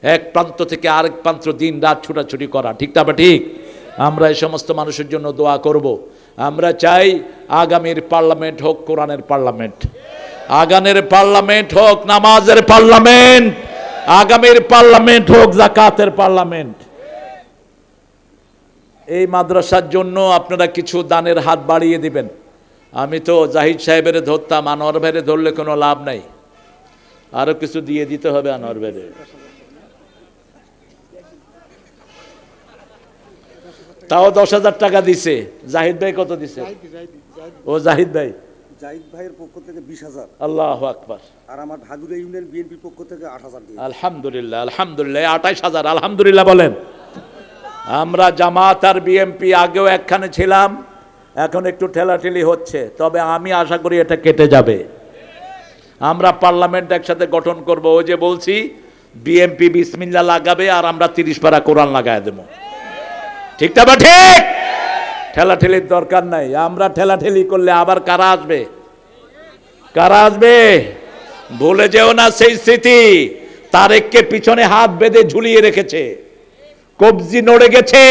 এক প্রান্ত থেকে আরেক প্রান্ত দিন রাত ছুটাছুটি করা। ঠিক না? ঠিক। আমরা এই সমস্ত মানুষের জন্য দোয়া করব। আমরা চাই আগামীর পার্লামেন্ট হোক কোরআনের পার্লামেন্ট, আগামীর পার্লামেন্ট হোক নামাজের পার্লামেন্ট, আগামীর পার্লামেন্ট হোক জাকাতের পার্লামেন্ট। এই মাদ্রাসার জন্য আপনারা কিছু দানের হাত বাড়িয়ে দিবেন। আমি তো জাহিদ সাহেবের ধরতাম, আনোয়ার ভাইরে ধরলে কোনো লাভ নাই, আরো কিছু দিয়ে দিতে হবে আনোয়ার ভাইরে। তাও 10,000 টাকা দিছে। জাহিদ ভাই কত দিছে? ও জাহিদ ভাই, জাহিদ ভাইয়ের পক্ষ থেকে 20,000। আল্লাহু আকবার। আর আমার ঢাকুরিয়া ইউনিয়ন বিএনপির পক্ষ থেকে 8,000 দিয়ে। আলহামদুলিল্লাহ, আলহামদুলিল্লাহ, 28,000। আলহামদুলিল্লাহ বলেন। আমরা জামাত আর বিএনপি আগেও একখানে ছিলাম, এখন একটু ঠেলাঠেলি হচ্ছে, তবে আমি আশা করি এটা কেটে যাবে। আমরা পার্লামেন্ট একসাথে গঠন করব। ওই যে বলছি, বিএনপি বিসমিল্লাহ লাগাবে আর আমরা 30 পারা কোরআন লাগায় দেব। ঠিক না? বা ঠিক? ঠেলাঠেলির দরকার নাই। আমরা ঠেলাঠেলি করলে আবার কারা আসবে? কারা আসবে? ভুলে যেও না সেই স্মৃতি। তারেককে পিছনে হাত বেঁধে ঝুলিয়ে রেখেছে, কবজি নড়ে গেছে,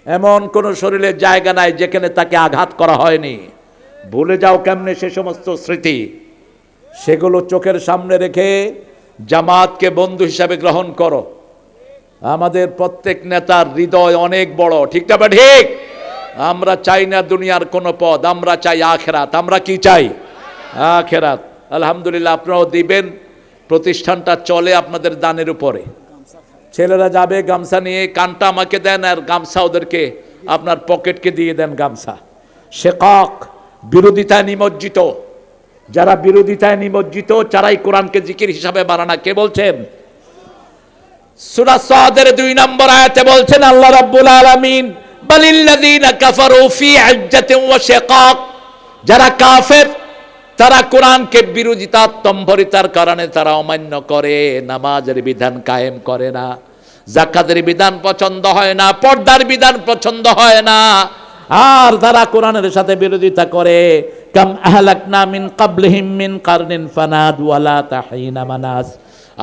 এমন কোন শরীরের জায়গা নাই যেখানে তাকে আঘাত করা হয়নি। ভুলে যাও কেমনে সে সমস্ত স্মৃতি? সেগুলো চোখের সামনে রেখে জামাতকে বন্ধু হিসাবে গ্রহণ করো। আমাদের প্রত্যেক নেতার হৃদয় অনেক বড়। ঠিক না? ঠিক। আমরা চাই না দুনিয়ার কোনো পদ, আমরা চাই আখেরাত। আমরা কি চাই? আখেরাত। আলহামদুলিল্লাহ, আপনারাও দিবেন। প্রতিষ্ঠানটা চলে আপনাদের দানের উপরে। ছেলেরা যাবে গামছা নিয়ে, কানটা আমাকে দেন আর গামছা ওদেরকে, আপনার পকেটকে দিয়ে দেন গামছা। শেকাক, বিরোধিতায় নিমজ্জিত, যারা বিরোধিতায় নিমজ্জিত তারাই কোরআনকে জিকির হিসাবে বানানা। কে বলছেন? সূরা সাদের 2 নম্বর আয়াতে বলছেন আল্লাহ রাব্বুল আলামিন, বালিল্লাযিনা কাফারু ফি ইজ্জাতিন ওয়া শিকাক। যারা কাফের তারা কোরআনকে বিরোধিতা তম্ভরিতার কারণে তারা অমান্য করে, নামাজের বিধান কায়েম করে না, যাকাতের বিধান পছন্দ হয় না, পর্দার বিধান পছন্দ হয় না, আর তারা কোরআনের সাথে বিরোধিতা করে। কাম আহলাকনা মিন ক্বাবলিহিম মিন কারনিন ফানাদু ওয়ালা তাহিনা মানাস।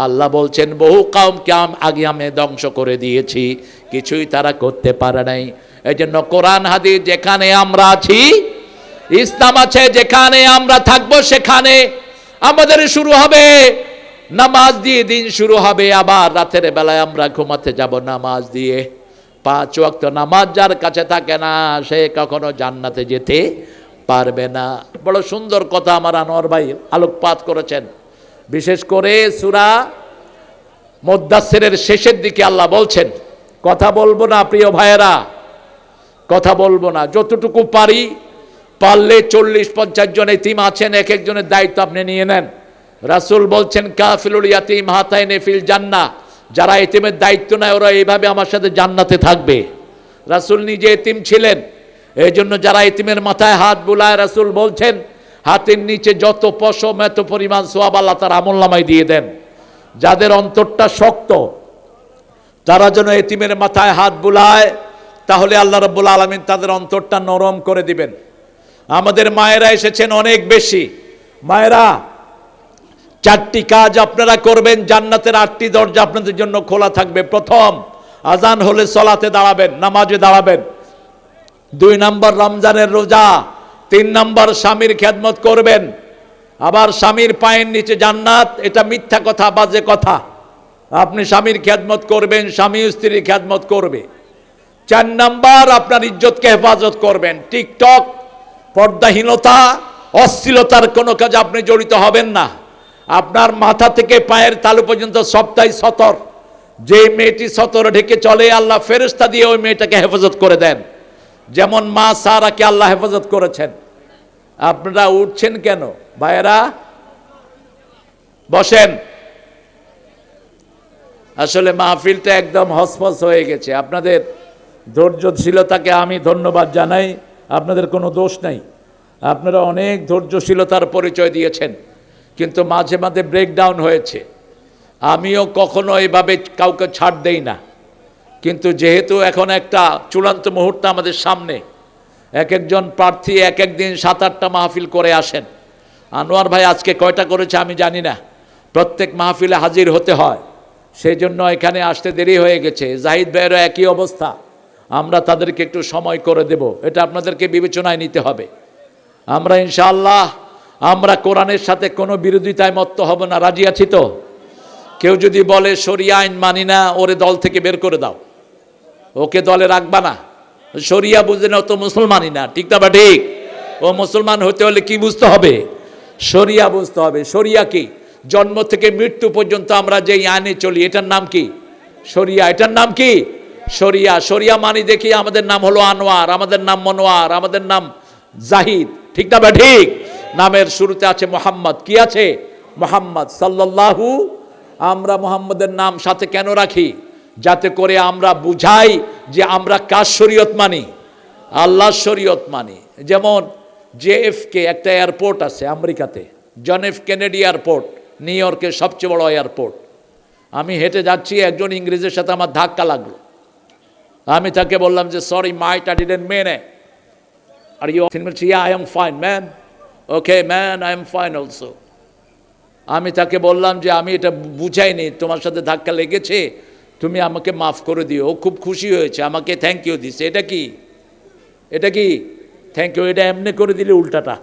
আল্লাহ বলছেন বহু কওমকে আগে আমি ধ্বংস করে দিয়েছি, কিছুই তারা করতে পারে নাই। এজন্য কোরআন হাদিস যেখানে আমরা আছি, ইসলাম আছে যেখানে আমরা থাকবো, সেখানে আমাদের শুরু হবে নামাজ দিয়ে, দিন শুরু হবে। আবার রাতের বেলায় আমরা ঘুমাতে যাব নামাজ দিয়ে। 5 ওয়াক্ত নামাজ যার কাছে থাকে না, সে কখনো জান্নাতে যেতে পারবে না। বড় সুন্দর কথা আমার আনোয়ার ভাই আলোকপাত করেছেন। বিশেষ করে সূরা মুদ্দাসসিরের শেষের দিকে আল্লাহ বলছেন, কথা বলবো না প্রিয় ভাইয়েরা, কথা বলবো না, যতটুকু পারি, পারলে 40-50 জন এতিম আছেন, এক একজনের দায়িত্ব আপনি নিয়ে নেন। রাসূল বলছেন কাফিলুল ইয়াতিম হাতাইনে ফিল জান্নাহ, যারা এতিমের দায়িত্ব নেয় ওরা এইভাবে আমার সাথে জান্নাতে থাকবে। রাসূল নিজে এতিম ছিলেন, এই জন্য যারা এতিমের মাথায় হাত বুলায়, রাসূল বলছেন হাতের নিচে যত পশম এত পরিমাণ সওয়াব আল্লাহ তার আমলনামায় দিয়ে দেন। যাদের অন্তরটা শক্ত তারা যেন এতিমের মাথায় হাত বুলায়, তাহলে আল্লাহ রাব্বুল আলামিন তাদের অন্তরটা নরম করে দিবেন। আমাদের মায়েরা এসেছেন অনেক বেশি। মায়েরা, 4টি কাজ আপনারা করবেন, জান্নাতের 8টি দরজা আপনাদের জন্য খোলা থাকবে। প্রথম, আজান হলে সলাতে দাঁড়াবেন, নামাজে দাঁড়াবেন। 2 নম্বর, রমজানের রোজা। 3 নম্বর, স্বামীর খেদমত করবেন। আবার স্বামীর পায়ের নিচে জান্নাত, এটা মিথ্যা কথা, বাজে কথা। আপনি স্বামীর খেদমত করবেন, স্বামী স্ত্রীর খেদমত করবে। 4 নম্বর, আপনার ইজ্জতকে হেফাজত করবেন। টিকটক, পর্দাহীনতা, অশ্লীলতার কোনো কাজ আপনি জড়িত হবেন না। আপনার মাথা থেকে পায়ের তালু পর্যন্ত সবটাই সতর। যে মেয়েটি সতরে ঢেকে চলে, আল্লাহ ফেরেশতা দিয়ে ওই মেয়েটাকে হেফাজত করে দেন, যেমন মা সারাকে আল্লাহ হেফাজত করেছেন। আপনারা উঠছেন কেন ভাইয়েরা? বসেন। আসলে মাহফিলটা একদম হসপস হয়ে গেছে। আপনাদের ধৈর্যশীলতাকে আমি ধন্যবাদ জানাই। আপনাদের কোনো দোষ নাই, আপনারা অনেক ধৈর্যশীলতার পরিচয় দিয়েছেন, কিন্তু মাঝে মাঝে ব্রেকডাউন হয়েছে। আমিও কখনো এভাবে কাউকে ছাড় দেই না, কিন্তু যেহেতু এখন একটা চূড়ান্ত মুহূর্ত আমাদের সামনে, এক একজন প্রার্থী এক একদিন 7-8টা মাহফিল করে আসেন। আনোয়ার ভাই আজকে কয়টা করেছে আমি জানি না, প্রত্যেক মাহফিলে হাজির হতে হয়, সেই জন্য এখানে আসতে দেরি হয়ে গেছে। জাহিদ ভাইয়েরও একই অবস্থা, আমরা তাদেরকে একটু সময় করে দেব, এটা আপনাদেরকে বিবেচনায় নিতে হবে। আমরা ইনশাআল্লাহ আমরা কোরআনের সাথে কোনো বিরোধিতায় মত্ত হব না, রাজি আছি তো? কেউ যদি বলে শরিয়া আইন মানি না, ওরে দল থেকে বের করে দাও, ওকে দলে রাখবা না। শরিয়া বুঝে না, ও তো মুসলমানই না, ঠিক না বা ঠিক? ও মুসলমান হতে হলে কি বুঝতে হবে? শরিয়া বুঝতে হবে। শরিয়া কি? জন্ম থেকে মৃত্যু পর্যন্ত আমরা যেই আইনে চলি, এটার নাম কি? শরিয়া। এটার নাম কি? শরিয়া। শরিয়া মানি দেখি আমাদের নাম হলো আনোয়ার, আমাদের নাম মনোয়ার, আমাদের নাম জাহিদ, ঠিক না বা ঠিক? নামের শুরুতে আছে মোহাম্মদ। কি আছে? মোহাম্মদ সাল্লাল্লাহু। আমরা মোহাম্মদের নাম সাথে কেন রাখি? যাতে করে আমরা বুঝাই যে আমরা কার শরীয়ত মানি? আল্লাহর শরীয়ত মানি। যেমন JFK একটা এয়ারপোর্ট আছে আমেরিকাতে, জন এফ কেনেডি এয়ারপোর্ট, নিউ ইয়র্কের সবচেয়ে বড় এয়ারপোর্ট। আমি হেঁটে যাচ্ছি, একজন ইংরেজের সাথে আমার ধাক্কা লাগলো। আমি তাকে বললাম যে sorry mate, I didn't mean it. Are you yeah, I am fine man. Okay man, I am fine also. আমি তাকে বললাম যে আমি এটা বুঝাইনি, তোমার সাথে ধাক্কা লেগেছে, তুমি আমাকে মাফ করে দিও। ও খুব খুশি হয়েছে, আমাকে থ্যাংক ইউ দিছে। এটা কি? এটা কি থ্যাংক ইউ? এটা এমনি করে দিলে উল্টাটা,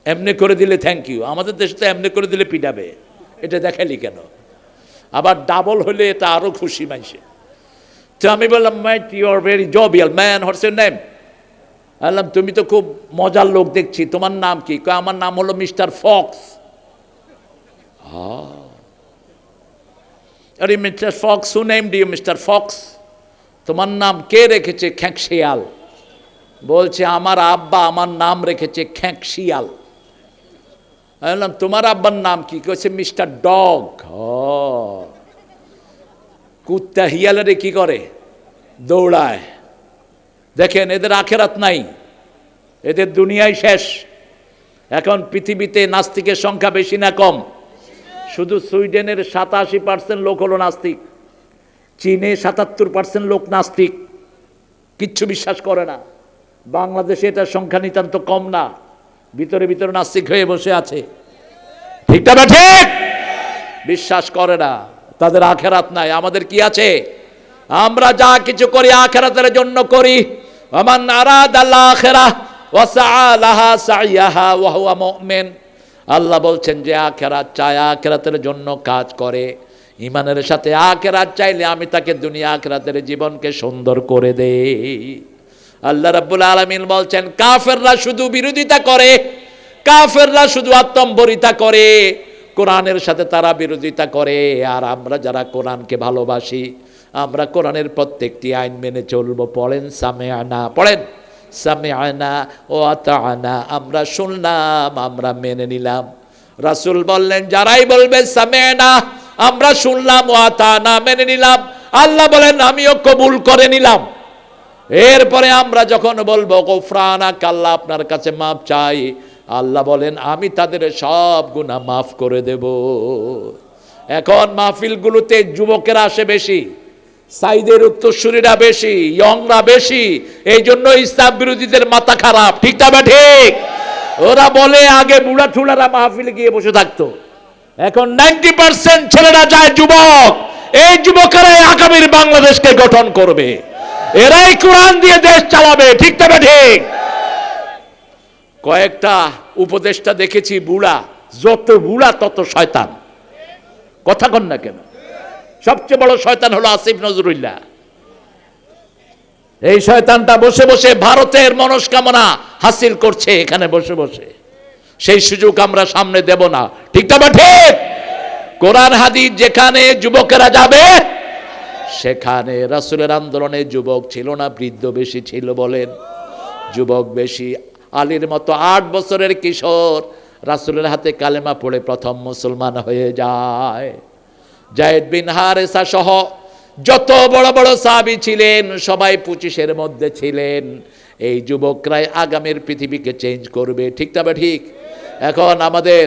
এমনি করে দিলে থ্যাংক ইউ। আমাদের দেশে তো এমনি করে দিলে পিটাবে, এটা দেখালি কেন? আবার ডাবল হলে এটা আরো খুশি মাইসে। তো আমি বললাম might you are very jovial man, what's your name? বললাম তুমি তো খুব মজার লোক দেখছি, তোমার নাম কি? আমার নাম হলো মিস্টার ফক্স। আরে Mister Fox, who named you Mister Fox? তোমার নাম কে রেখেছে? খ্যাঁকশিয়াল। বলছে আমার আব্বা আমার নাম রেখেছে খ্যাঁকশিয়াল। বললাম তোমার আব্বার নাম কি? কইছে মিস্টার ডগ। কুত্তা হিয়ালেরে কি করে? দৌড়ায়। দেখেন এদের আখেরাত নাই, এদের দুনিয়ায় শেষ। এখন পৃথিবীতে নাস্তিকের সংখ্যা বেশি না কম? শুধু সুইডেনের 87% লোক হলো নাস্তিক, চীনে 77% লোক নাস্তিক, কিচ্ছু বিশ্বাস করে না। বাংলাদেশে এটার সংখ্যা নিতান্ত কম না, ভিতরে ভিতরে নাস্তিক হয়ে বসে আছে, ঠিক না ঠিক? বিশ্বাস করে না, তাদের আখেরাত নাই। আমাদের কি আছে? আমরা যা কিছু করি আখেরাতের জন্য করি। ওমান আরাদাল আখিরাহ ওয়া সাআ লাহা সাইয়াহা ওয়া হুয়া মুমিন। আল্লাহ বলছেন যে আখেরাত চায়, আখেরাতের জন্য কাজ করে, ইমানের সাথে আখেরাত চাইলে আমি তাকে দুনিয়া আখেরাতের জীবনকে সুন্দর করে দেই। আল্লাহ রাব্বুল আলামিন বলছেন কাফেররা শুধু বিরোধিতা করে, কাফেররা শুধু আত্মম্বরিতা করে, কোরআনের সাথে তারা বিরোধিতা করে। আর আমরা যারা কোরআনকে ভালোবাসি, আমরা কোরআনের প্রত্যেকটি আইন মেনে চলবো। পড়েন সামিআনা, পড়েন সামিআনা ও আতাআনা। আমরা শুনলাম, আমরা মেনে নিলাম। রাসূল বললেন যারাই বলবে সামিআনা, আমরা শুনলাম, ও আতাআনা, মেনে নিলাম, আল্লাহ বলেন আমিও কবুল করে নিলাম। এরপরে আমরা যখন বলবো গফরানাক, আল্লাহ আপনার কাছে মাফ চাই, আল্লাহ বলেন আমি তাদের সব গুনাহ মাফ করে দেব। এখন মাহফিলগুলোতে যুবকেরা আসে বেশি, সাইদের উত্তরসূরিরা বেশি, ইয়ংরা বেশি, এই জন্য ইসলাম বিরোধীদের মাথা খারাপ, ঠিক না ঠিক? ওরা বলে আগে বুড়া ঠুলারা মাহফিলে গিয়ে বসে থাকতো, এখন 90% ছেলেরা যায় যুবক। এই যুবকেরাই আগামীর বাংলাদেশকে গঠন করবে, এরাই কোরআন দিয়ে দেশ চালাবে, ঠিক না ঠিক? কয়েকটা উপদেষ্টা দেখেছি বুড়া, যত বুড়া তত শয়তান। কথা কন না কেন? সবচেয়ে বড় শয়তান হলো আসিফ নজরুল্লাহ। এই শয়তানটা বসে বসে ভারতের মনস্কামনা হাসিল করছে এখানে বসে বসে। সেই সুযোগ আমরা সামনে দেব না। ঠিক না ঠিক? কোরআন হাদিস যেখানে যুবকেরা যাবে সেখানে রাসূলের আন্দোলনে যুবক ছিল না বৃদ্ধ বেশি ছিল? বলেন, যুবক বেশি। আলীর মতো 8 বছরের কিশোর রাসূলের হাতে কালেমা পড়ে প্রথম মুসলমান হয়ে যায়। যায়েদ বিন হারেসা সহ যত বড় বড় সাহাবী ছিলেন সবাই 25-এর মধ্যে ছিলেন। এই যুবকরাই আগামীর পৃথিবীকে চেঞ্জ করবে। ঠিক তবে ঠিক? এখন আমাদের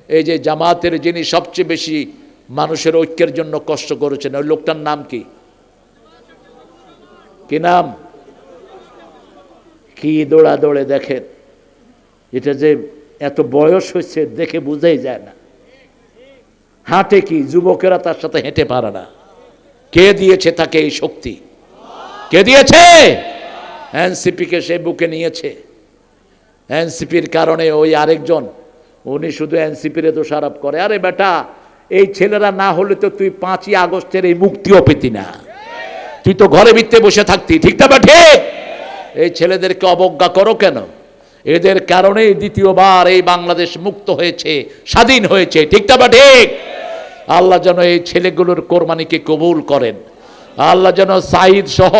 এই যে জামাতের যিনি সবচেয়ে বেশি মানুষের ঐক্যের জন্য কষ্ট করেছেন, ওই লোকটার নাম কি? কি নাম? কি দৌড়া দৌড়ে দেখেন, এটা যে এত বয়স হয়েছে দেখে বুঝাই যায় না। হাঁটে কি, যুবকেরা তার সাথে হেঁটে পারে না। কে দিয়েছে তাকে এই শক্তি? কে দিয়েছে? এনসিপিকে সে বুকে নিয়েছে। এনসিপির কারণে ওই আরেকজন, উনি শুধু এনসিপির দোষারোপ করে। আরে বেটা, এই ছেলেরা না হলে তো তুই 5ই আগস্টের এই মুক্তিও পেতি না, তুই তো ঘরে ভিতরে বসে থাকতি। ঠিক না বা ঠিক? এই ছেলেদেরকে অবজ্ঞা করো কেন? এদের কারণেই দ্বিতীয়বার এই বাংলাদেশ মুক্ত হয়েছে, স্বাধীন হয়েছে। ঠিক না বা ঠিক? আল্লাহ যেন এই ছেলেগুলোর কোরবানিকে কবুল করেন। আল্লাহ যেন সাঈদ সহ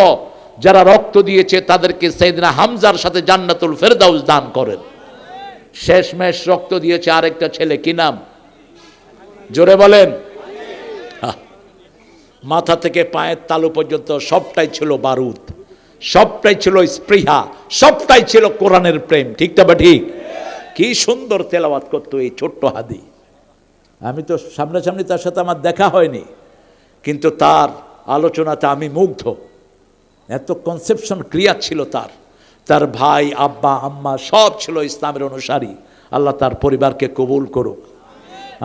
যারা রক্ত দিয়েছে তাদেরকে সাইয়েদনা হামজার সাথে জান্নাতুল ফেরদাউস দান করেন। শেষমেশ রক্ত দিয়েছে আরেকটা ছেলে, কি নাম? জোরে বলেন। মাথা থেকে পায়ের তালু পর্যন্ত সবটাই ছিল বারুদ, সবটাই ছিল স্পৃহা, সবটাই ছিল কোরআনের প্রেম। ঠিক না বা ঠিক? কি সুন্দর তেলাওয়াত করতো এই ছোট্ট হাদি। আমি তো সামনাসামনি তার সাথে আমার দেখা হয়নি, কিন্তু তার আলোচনাতে আমি মুগ্ধ। এত কনসেপশন ক্লিয়ার ছিল তার। তার ভাই, আব্বা, আম্মা সব ছিল ইসলামের অনুসারী। আল্লাহ তার পরিবারকে কবুল করুক।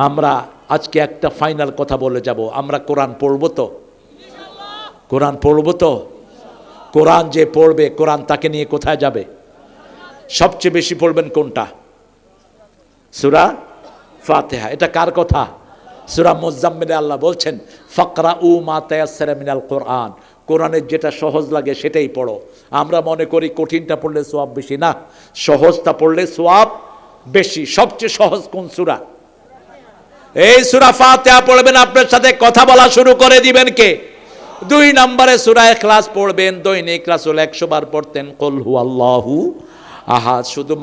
আমরা আজকে একটা ফাইনাল কথা বলে যাব, আমরা কোরআন পড়ব তো? কোরআন পড়ব তো? কোরআন যে পড়বে, কোরআন তাকে নিয়ে কোথায় যাবে? সবচেয়ে বেশি পড়বেন কোনটা? সূরা ফাতিহা। এটা কার কথা? সূরা মুজাম্মিলে আল্লাহ বলছেন ফাকরাউ মা তায়াসসারা মিনাল কোরআন। কোরআনের যেটা সহজ লাগে সেটাই পড়ো। আমরা মনে করি কঠিনটা পড়লে সওয়াব বেশি। না, সহজটা পড়লে সওয়াব বেশি। সবচেয়ে সহজ কোন সূরা? এই সূরা ফাতিহা পড়বেন। আপনার সাথে কথা বলা শুরু করে দিবেন কে? 2 নম্বরে সূরা ইখলাস পড়বেন। দৈনিক রাসূল 100 বার পড়তেন কুল হুয়াল্লাহু আহাদ। শুধু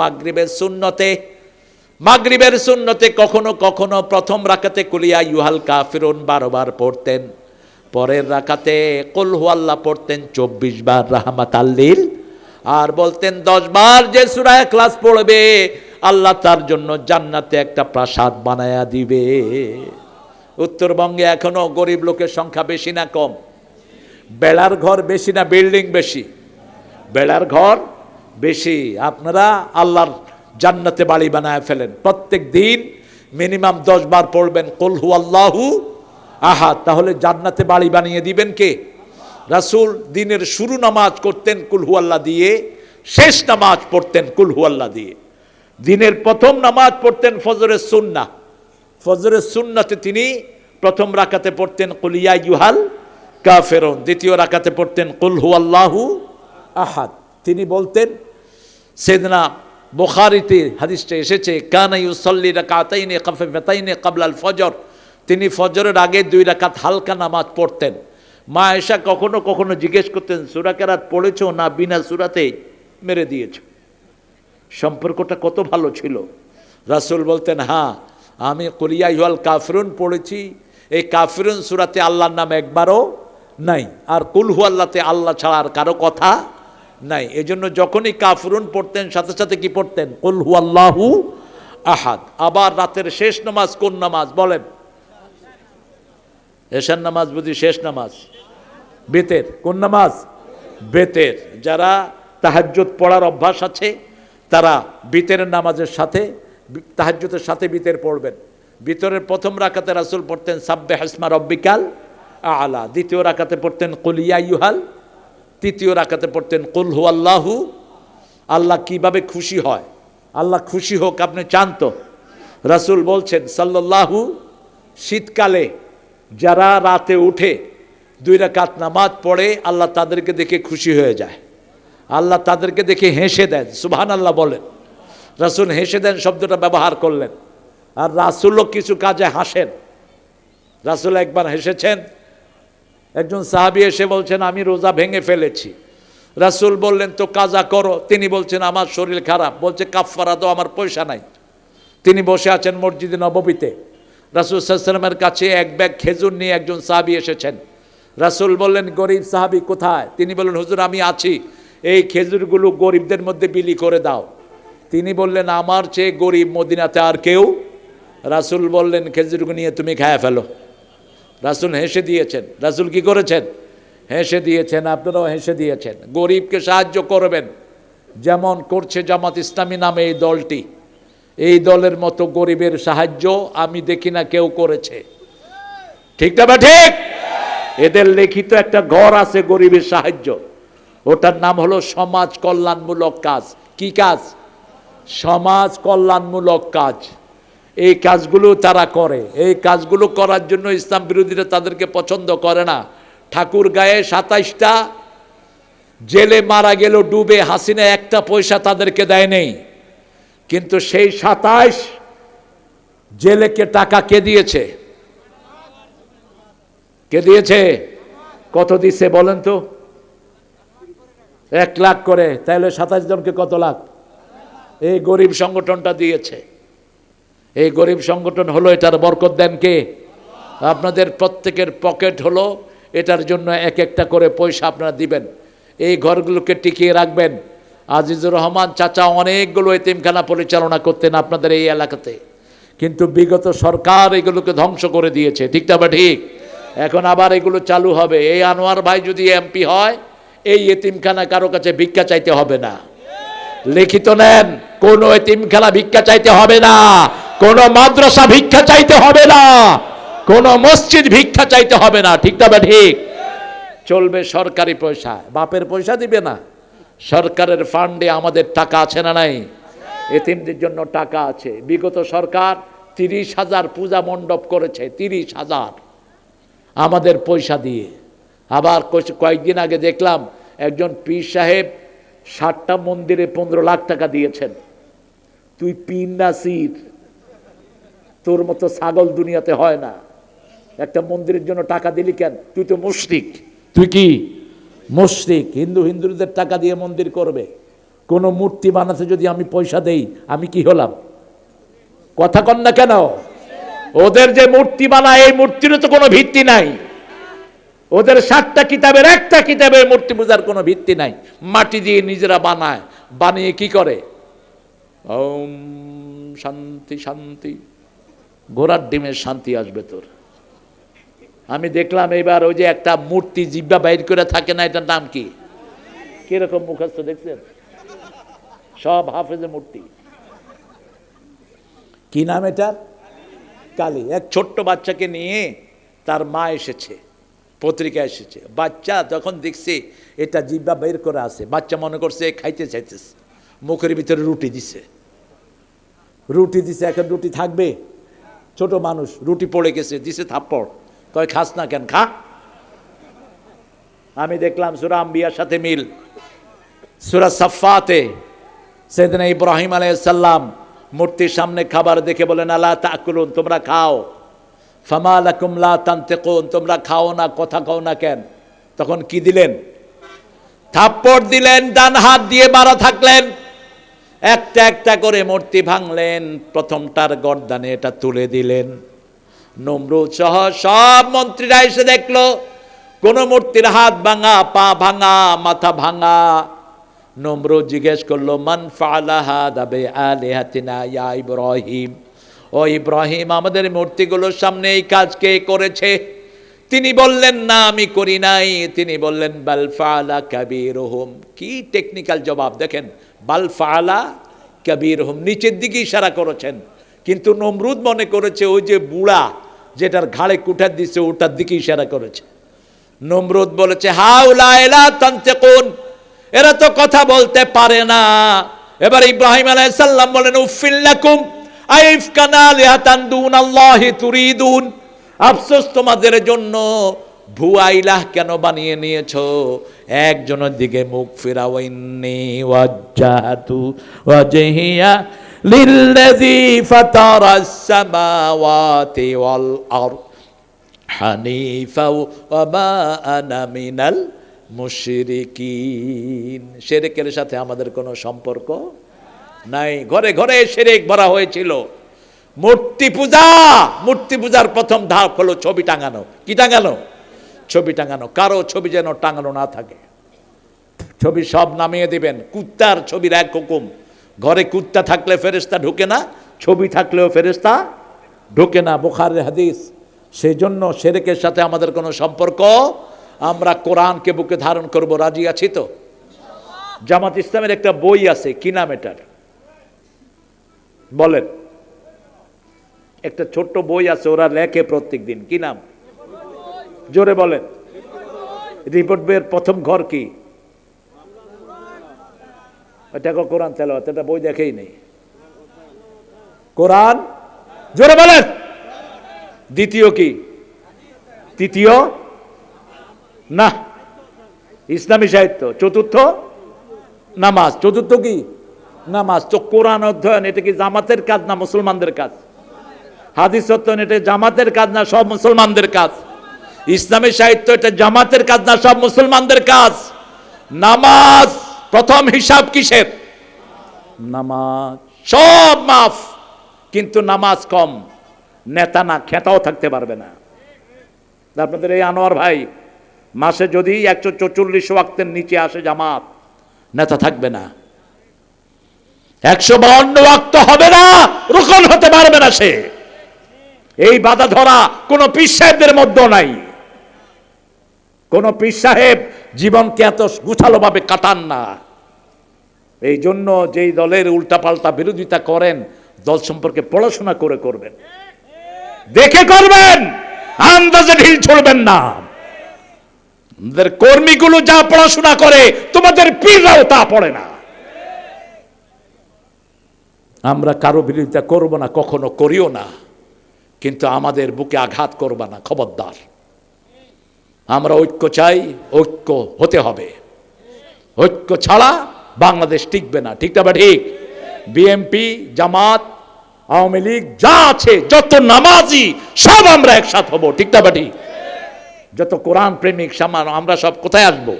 মাগরিবের সুন্নতে কখনো কখনো প্রথম রাকাতে কুলিয়া ইউহাল কাফিরুন 12 বার পড়তেন। পরের রাকাতে কুল হুয়াল্লাহ পড়তেন 24 বার রাহমাতাল লিল। আর বলতেন 10 বার যে সূরা ইখলাস পড়বে আল্লাহ তার জন্য জান্নাতে একটা প্রাসাদ বানায়া দিবে। উত্তরবঙ্গে এখনো গরিব লোকের সংখ্যা বেশি না কম? বেড়ার ঘর বেশি না বিল্ডিং বেশি? বেড়ার ঘর বেশি। আপনারা আল্লাহর জান্নাতে বাড়ি বানায় ফেলেন। প্রত্যেক দিন মিনিমাম 10 বার পড়বেন কুল হুয়াল্লাহু আহাদ, তাহলে জান্নাতে বাড়ি বানিয়ে দিবেন কে? রাসূল দিনের শুরু নামাজ করতেন কুল হুয়াল্লাহ দিয়ে, শেষ নামাজ পড়তেন কুল হুয়াল্লাহ দিয়ে। দিনের প্রথম নামাজ পড়তেন ফজরের সুন্নাহ। ফজরের সুন্নাতে তিনি প্রথম রাকাতে পড়তেন কুল ইয়া আইয়ুহাল কাফিরুন, দ্বিতীয় রাকাতে পড়তেন কুল হুয়াল্লাহু আহাদ। তিনি বলতেন, সাইয়েদনা বুখারীতে হাদিসটা এসেছে, কানা ইউসাল্লি রাকাতাইনি খাফিফাতাইনি ক্বাবলাল ফজর। তিনি ফজরের আগে 2 রাকাত হালকা নামাজ পড়তেন। মা আয়েশা কখনো কখনো জিজ্ঞেস করতেন, সূরা কেরাত পড়েছো না বিনা সূরাতেই মেরে দিয়েছো? সম্পর্কটা কত ভালো ছিল। রাসূল বলতেন, হ্যাঁ আমি কুল ইয়া আইয়ুহাল কাফিরুন পড়েছি। এই কাফিরুন সূরাতে আল্লাহর নাম একবারও নাই, আর কুল হুয়াল্লাহতে আল্লাহ ছাড়া আর কারো কথা নাই। এজন্য যখনই কাফিরুন পড়তেন সাথে সাথে কি পড়তেন? কুল হুয়াল্লাহু আহাদ। আবার রাতের শেষ নামাজ কোন নামাজ বলেন? এশার নামাজ বুঝি শেষ নামাজ? বেতের কোন নামাজ? বেতের। যারা তাহাজ্জুদ পড়ার অভ্যাস আছে তারা বিতের নামাজের সাথে, তাহাজ্জুদের সাথে বিতের পড়বেন। বিতরের প্রথম রাকাতে রাসূল পড়তেন সাব্বিহ ইসমা রাব্বিকাল আলা, দ্বিতীয় রাকাতে পড়তেন কুল ইয়া আইয়ুহাল, তৃতীয় রাকাতে পড়তেন কুল হুয়াল্লাহু। আল্লাহ কিভাবে খুশি হয়? আল্লাহ খুশি হোক আপনি চান তো? রাসূল বলছেন সাল্লাল্লাহু, শীতকালে যারা রাতে উঠে 2 রাকাত নামাজ পড়ে আল্লাহ তাদেরকে দেখে খুশি হয়ে যায়, আল্লাহ তাদেরকে দেখে হেসে দেন। সুবহানাল্লাহ বলেন। রাসূল হেসে দেন শব্দটা ব্যবহার করলেন, আর রাসূলও কিছু কাজে হাসেন। রাসূল একবার হেসেছেন, একজন সাহাবী এসে বলছেন আমি রোজা ভেঙে ফেলেছি। রাসূল বললেন তো কাজা করো। তিনি বলছেন আমার শরীর খারাপ। বলছে কাফফারা দাও, আমার পয়সা নাই। তিনি বসে আছেন মসজিদে নববীতে। রাসূল সাল্লাল্লাহু আলাইহি ওয়াসাল্লামের কাছে এক ব্যাগ খেজুর নিয়ে একজন সাহাবী এসেছেন। রাসূল বললেন গরিব সাহাবী কোথায়? তিনি বললেন হুজুর আমি আছি, এই খেজুরগুলো গরিবদের মধ্যে বিলি করে দাও। তিনি বললেন আমার চেয়ে গরিব মদিনাতে আর কেউ? রাসূল বললেন খেজুরগুলো নিয়ে তুমি খেয়ে ফেলো। রাসূল হেসে দিয়েছেন। রাসূল কি করেছেন? হেসে দিয়েছেন। আপনারাও হেসে দিয়েছেন। গরিবকে সাহায্য করবেন, যেমন করছে জামাত ইসলামী নামে এই দলটি। এই দলের মতো গরিবের সাহায্য আমি দেখি না কেউ করেছে। ঠিক না বা ঠিক? এদের লিখিত একটা ঘর আছে গরিবের সাহায্য, ওটার নাম হলো সমাজ কল্যাণমূলক কাজ। কি কাজ? সমাজ কল্যাণমূলক কাজ। এই কাজগুলো তারা করে। এই কাজগুলো করার জন্য ইসলাম বিরোধীরা তাদেরকে পছন্দ করে না। ঠাকুর গায়ে 27টা জেলে মারা গেল ডুবে, হাসিনা একটা পয়সা তাদেরকে দেয় নেই। কিন্তু সেই 27 জেলেকে টাকা কে দিয়েছে? কে দিয়েছে? কত দিছে বলেন তো? 1 লাখ করে। তাহলে 27 জনকে কত লাখ? এই গরিব সংগঠনটা দিয়েছে। এই গরিব সংগঠন হলো, এটার বরকত দেন কে? আপনাদের প্রত্যেকের পকেট হলো, এটার জন্য এক একটা করে পয়সা আপনারা দিবেন। এই ঘরগুলোকে টিকিয়ে রাখবেন। আজিজুর রহমান চাচা অনেকগুলো এতিমখানা পরিচালনা করতেন আপনাদের এই এলাকাতে, কিন্তু বিগত সরকার এগুলোকে ধ্বংস করে দিয়েছে। ঠিক না বা ঠিক? এখন আবার এগুলো চালু হবে। এই আনোয়ার ভাই যদি এমপি হয়, এই এতিমখানা কারো কাছে ভিক্ষা চাইতে হবে না। লিখিত নেন, কোন এতিমখানা ভিক্ষা চাইতে হবে না, কোন মাদ্রাসা ভিক্ষা চাইতে হবে না, কোন মসজিদ ভিক্ষা চাইতে হবে না। ঠিক না বা ঠিক? চলবে সরকারি পয়সা, বাপের পয়সা দিবে না। সরকারের ফান্ডে আমাদের টাকা আছে না নাই? এতিমদের জন্য টাকা আছে। বিগত সরকার 30,000 পূজা মণ্ডপ করেছে, 30,000 আমাদের পয়সা দিয়ে। আবার কয়েকদিন আগে দেখলাম একজন পীর সাহেব 60টা মন্দিরে 15 লাখ টাকা দিয়েছেন। তুই পীর না সির? তোর মতো ছাগল দুনিয়াতে হয় না। একটা মন্দিরের জন্য টাকা দিলি কেন? তুই তো মুশরিক। তুই কি মুশরিক? হিন্দুদের টাকা দিয়ে মন্দির করবে। কোন মূর্তি বানাতে যদি আমি পয়সা দেই, আমি কি হলাম? কথা কন না কেন? ওদের যে মূর্তি বানায়, এই মূর্তিরও তো কোনো ভিত্তি নাই। ওদের 7টা কিতাবের একটা কিতাবের মূর্তি পূজার কোনো ভিত্তি নাই। মাটি দিয়ে নিজেরা বানায়, বানিয়ে কি করে? ওম শান্তি শান্তি, ঘোড়ার ডিমের শান্তি আসবে তোর। আমি দেখলাম এবার ওই যে একটা মূর্তি জিব্বা বাইর করে থাকে না, এটার নাম কি? কিরকম মুখস্থ দেখছেন? সব হাফেজের মূর্তি। কি নাম এটার? কালী। এক ছোট্ট বাচ্চাকে নিয়ে তার মা এসেছে, পত্রিকা এসেছে। বাচ্চা যখন দেখছে এটা জিব্বা বের করে আছে, বাচ্চা মনে করছে খাইতে চাইতেছে, মুখের ভিতরে রুটি দিছে। এখন রুটি থাকবে? ছোট মানুষ, রুটি পড়ে গেছে, দিছে থাপ্পড়। কয় খাস না কেন? খা। আমি দেখলাম সূরা আম্বিয়ার সাথে মিল। সূরা সাফফাতে সাইয়েদনা ইব্রাহিম আলাইহিস সালাম মূর্তির সামনে খাবার দেখে বলেন আলা তাকুলুন, তোমরা খাও। ফামা লাকুম লা তানতিকুন, তোমরা খাও না, কথা কও না কেন? তখন কি দিলেন? থাপ্পড় দিলেন, ডান হাত দিয়ে মারা থাকলেন। একটা একটা করে মূর্তি ভাঙলেন, প্রথমটার গর্দানে এটা তুলে দিলেন। নমরুদ সহ সব মন্ত্রীরা এসে দেখলো কোন মূর্তির হাত ভাঙা, পা ভাঙা, মাথা ভাঙা। নমরুদ জিজ্ঞেস করলো মান ফাআলা হাদা বিআলিহাতিনা ইয়া ইব্রাহিম, ও ইব্রাহিম আমাদের মূর্তিগুলোর সামনে এই কাজ কে করেছে? তিনি বললেন না আমি করি নাই। তিনি বললেন বাল ফাআলা কাবীরুহুম। কি টেকনিক্যাল জবাব দেখেন, বাল ফাআলা কাবীরুহুম, নিচের দিকে ইশারা করেছেন। কিন্তু নমরুদ মনে করেছে ওই যে বুড়া যেটার ঘাড়ে কুঠার দিছে ওটার দিকে ইশারা করেছে। নমরুদ বলেছে হাউলা লা তানতিকুন, এরা তো কথা বলতে পারে না। এবার ইব্রাহিম আলাইহিস সালাম বলেন উফিল লাকুম আইফকান আলিহাতান দুনাল্লাহি তুরিদুন, আফসোস তোমাদের জন্য, ভুয়া ইলাহ কেন বানিয়ে নিয়েছো? একজনের দিকে মুখ ফিরাও। ইন্নী ওয়াজ্জাহতু ওয়াজহিয়া লিল্লাযী ফাতারাস সামাওয়াতি ওয়াল আরদ হানিফা ওয়া মা আনা মিনাল মুশরিকিন। শিরকের সাথে আমাদের কোনো সম্পর্ক নাই। ঘরে ঘরে শিরক ভরা হয়েছিল। মূর্তি পূজার প্রথম ধাপ হলো ছবি টাঙানো। কি টাঙানো? ছবি টাঙানো। কারো ছবি যেন টাঙানো না থাকে। ছবি সব নামিয়ে দিবেন। কুত্তার ছবির এক হুকুম, ঘরে কুত্তা থাকলে ফেরেশতা ঢোকে না, ছবি থাকলেও ফেরেশতা ঢোকে না, বুখারীর হাদিস। সেই জন্য শিরকের সাথে আমাদের কোনো সম্পর্ক। আমরা কোরআনকে বুকে ধারণ করব, রাজি আছি তো? জামাত ইসলামের একটা বই আছে, কি নাম এটার বলেন? একটা ছোট্ট বই আছে, ওরা লেখে প্রত্যেক দিন, কি নাম? জোরে বলেন। রিপোর্ট বইয়ের প্রথম ঘর কি? এটা কোরআন তেলাওয়াত। এটা বই দেখেই নেই। কোরআন, জোরে বলেন। দ্বিতীয় কি? তৃতীয় না, ইসলামী সাহিত্য। চতুর্থ নামাজ। চতুর্থ কি? নামাজ। তো কোরআন অধ্যয়ন এটা কি জামাতের কাজ না মুসলমানদের কাজ? হাদিস অধ্যয়ন এটা জামাতের কাজ না সব মুসলমানদের কাজ? ইসলামী সাহিত্য এটা জামাতের কাজ না সব মুসলমানদের কাজ? নামাজ প্রথম হিসাব কিসের? নামাজ। সব মাফ, কিন্তু নামাজ কম। নেতা না, খেতাও থাকতে পারবে না। আপনাদের এই আনোয়ার ভাই মাসে যদি 144 ওয়াক্তের নিচে আসে জামাত, নেতা থাকবে না। 152 ওয়াক্ত হবে না, রুকন হতে পারবে না সে। এই বাধা ধরা কোন পীর সাহেবদের মধ্যে নাই। কোন পীর সাহেব জীবনকে এত গুছালো ভাবে কাটান না। এই জন্য যেই দলের উল্টাপাল্টা বিরোধিতা করেন, দল সম্পর্কে পড়াশোনা করে করবেন, দেখে করবেন, আন্দাজে ঢিল ছুড়বেন না। আমাদের কর্মীগুলো যা পড়াশোনা করে তোমাদের পীররাও তা পড়ে না। আমরা কারো বিরোধিতা করব না, কখনো করিও না, কিন্তু আমাদের বুকে আঘাত করবা না, খবরদার। আমরা ঐক্য চাই, ঐক্য হতে হবে। ঐক্য ছাড়া বাংলাদেশ টিকবে না। ঠিক না? ঠিক। বিএনপি, জামাত, আওয়ামী লীগ যা আছে, যত নামাজি সব আমরা একসাথে হব। ঠিক না? ঠিক। যত কোরআন প্রেমিক সামান আমরা সব কোথায় আসবো?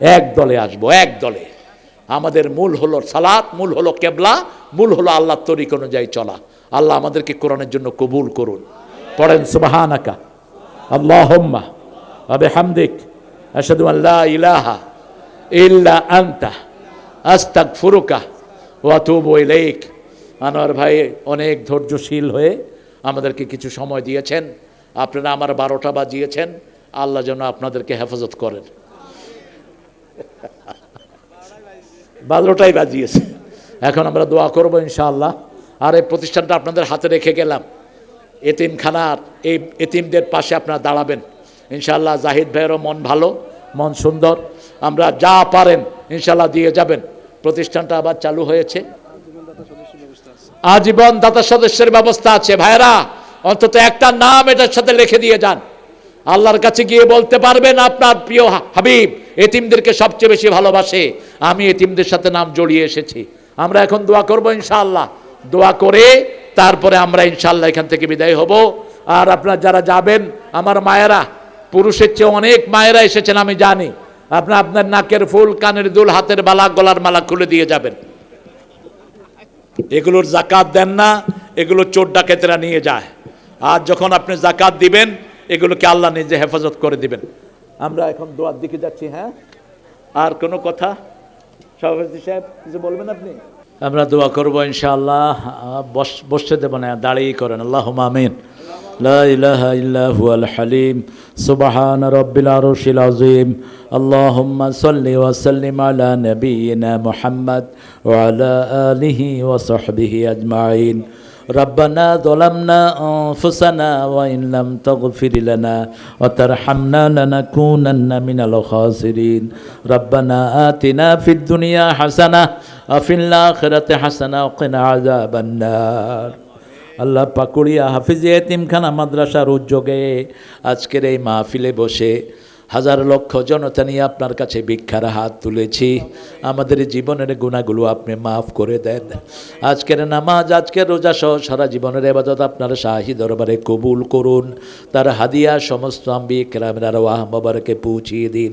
এক দলে আসবো, এক দলে। আমাদের মূল হলো সালাত, মূল হলো কেবলা, মূল হলো আল্লাহর তরিক অনুযায়ী চলা। আল্লাহ আমাদেরকে কোরআনের জন্য কবুল করুন। পড়েন সুবহানাকা আল্লাহুম্মা ওয়া বিহামদিক আশহাদু আল লা ইলাহা ইল্লা আনতা আস্তাগফিরুকা ওয়া আতুবু ইলাইক। আনোয়ার ভাই অনেক ধৈর্যশীল হয়ে আমাদেরকে কিছু সময় দিয়েছেন। আপনারা আমার 12টা বাজিয়েছেন। আল্লাহ যেন আপনাদেরকে হেফাজত করেন। 12টাই বাজিয়েছে। এখন আমরা দোয়া করবো ইনশাআল্লাহ। আর এই প্রতিষ্ঠানটা আপনাদের হাতে রেখে গেলাম। এতিমখানার এই এতিমদের পাশে আপনারা দাঁড়াবেন ইনশাআল্লাহ। জাহিদ ভাইয়েরও মন ভালো, মন সুন্দর। আমরা যা পারেন ইনশাআল্লাহ দিয়ে যাবেন। প্রতিষ্ঠানটা আবার চালু হয়েছে, আজীবন দাতা সদস্যের ব্যবস্থা আছে। ভাইরা অন্তত একটা নাম এটার সাথে লিখে দিয়ে যান। আল্লাহর কাছে গিয়ে বলতে পারবেন আপনার প্রিয় হাবিব এতিমদেরকে সবচেয়ে বেশি ভালোবাসে, আমি এতিমদের সাথে নাম জড়িয়ে এসেছি। আমরা এখন দোয়া করব ইনশাআল্লাহ। দোয়া করে তারপরে আমরা ইনশাআল্লাহ এখান থেকে বিদায় হব। আর আপনারা যারা যাবেন, আমার মায়েরা, পুরুষের চেয়ে অনেক মায়েরা এসেছেন আমি জানি। আপনার নাকের ফুল, কানের দুল, হাতের বালা, গলার মালা খুলে দিয়ে যাবেন। এগুলোর জাকাত দেন না, এগুলো চোর ডাকাতেরা নিয়ে যায়। আর যখন আপনি জাকাত দিবেন, এগুলোকে আল্লাহ নিজে হেফাজত করে দিবেন। আমরা এখন দোয়ার দিকে যাচ্ছি। হ্যাঁ, আর কোনো কথা সভাপতি সাহেব কিছু বলবেন আপনি? আমরা দোয়া করবো ইনশাআল্লাহ। বসতে দেব না, দাঁড়িয়ে করেন। আল্লাহুম্মা আমিন। লা ইলাহা ইল্লা হুয়াল হালিম সুবহান রাব্বিল আরশিল আযীম। আল্লাহুম্মা সাল্লি ওয়া সাল্লিম আলা নাবিয়িনা মুহাম্মদ ওয়া আলা আলিহি ওয়া সাহবিহি আজমাইন। ربنا ظلمنا أنفسنا وإن لم تغفر لنا وترحمنا لنكونن من الخاسرين ربنا آتنا في الدنيا حسنة وفي الآخرة حسنة وقنا عذاب النار। আল্লাহ পাকুড়িয়া হাফিজ এতিমখানা মাদ্রাসার উদ্যোগে আজকের এই মাহফিলে বসে হাজার লক্ষ জনতা নিয়ে আপনার কাছে ভিক্ষার হাত তুলেছি, আমাদের জীবনের গুনাহগুলো আপনি মাফ করে দেন। আজকের নামাজ, আজকের রোজা সহ সারা জীবনের ইবাদত আপনার শাহী দরবারে কবুল করুন। তার হাদিয়া সমস্ত আম্বিয়া কেরামের আরওয়াহ মোবারকে পৌঁছিয়ে দিন।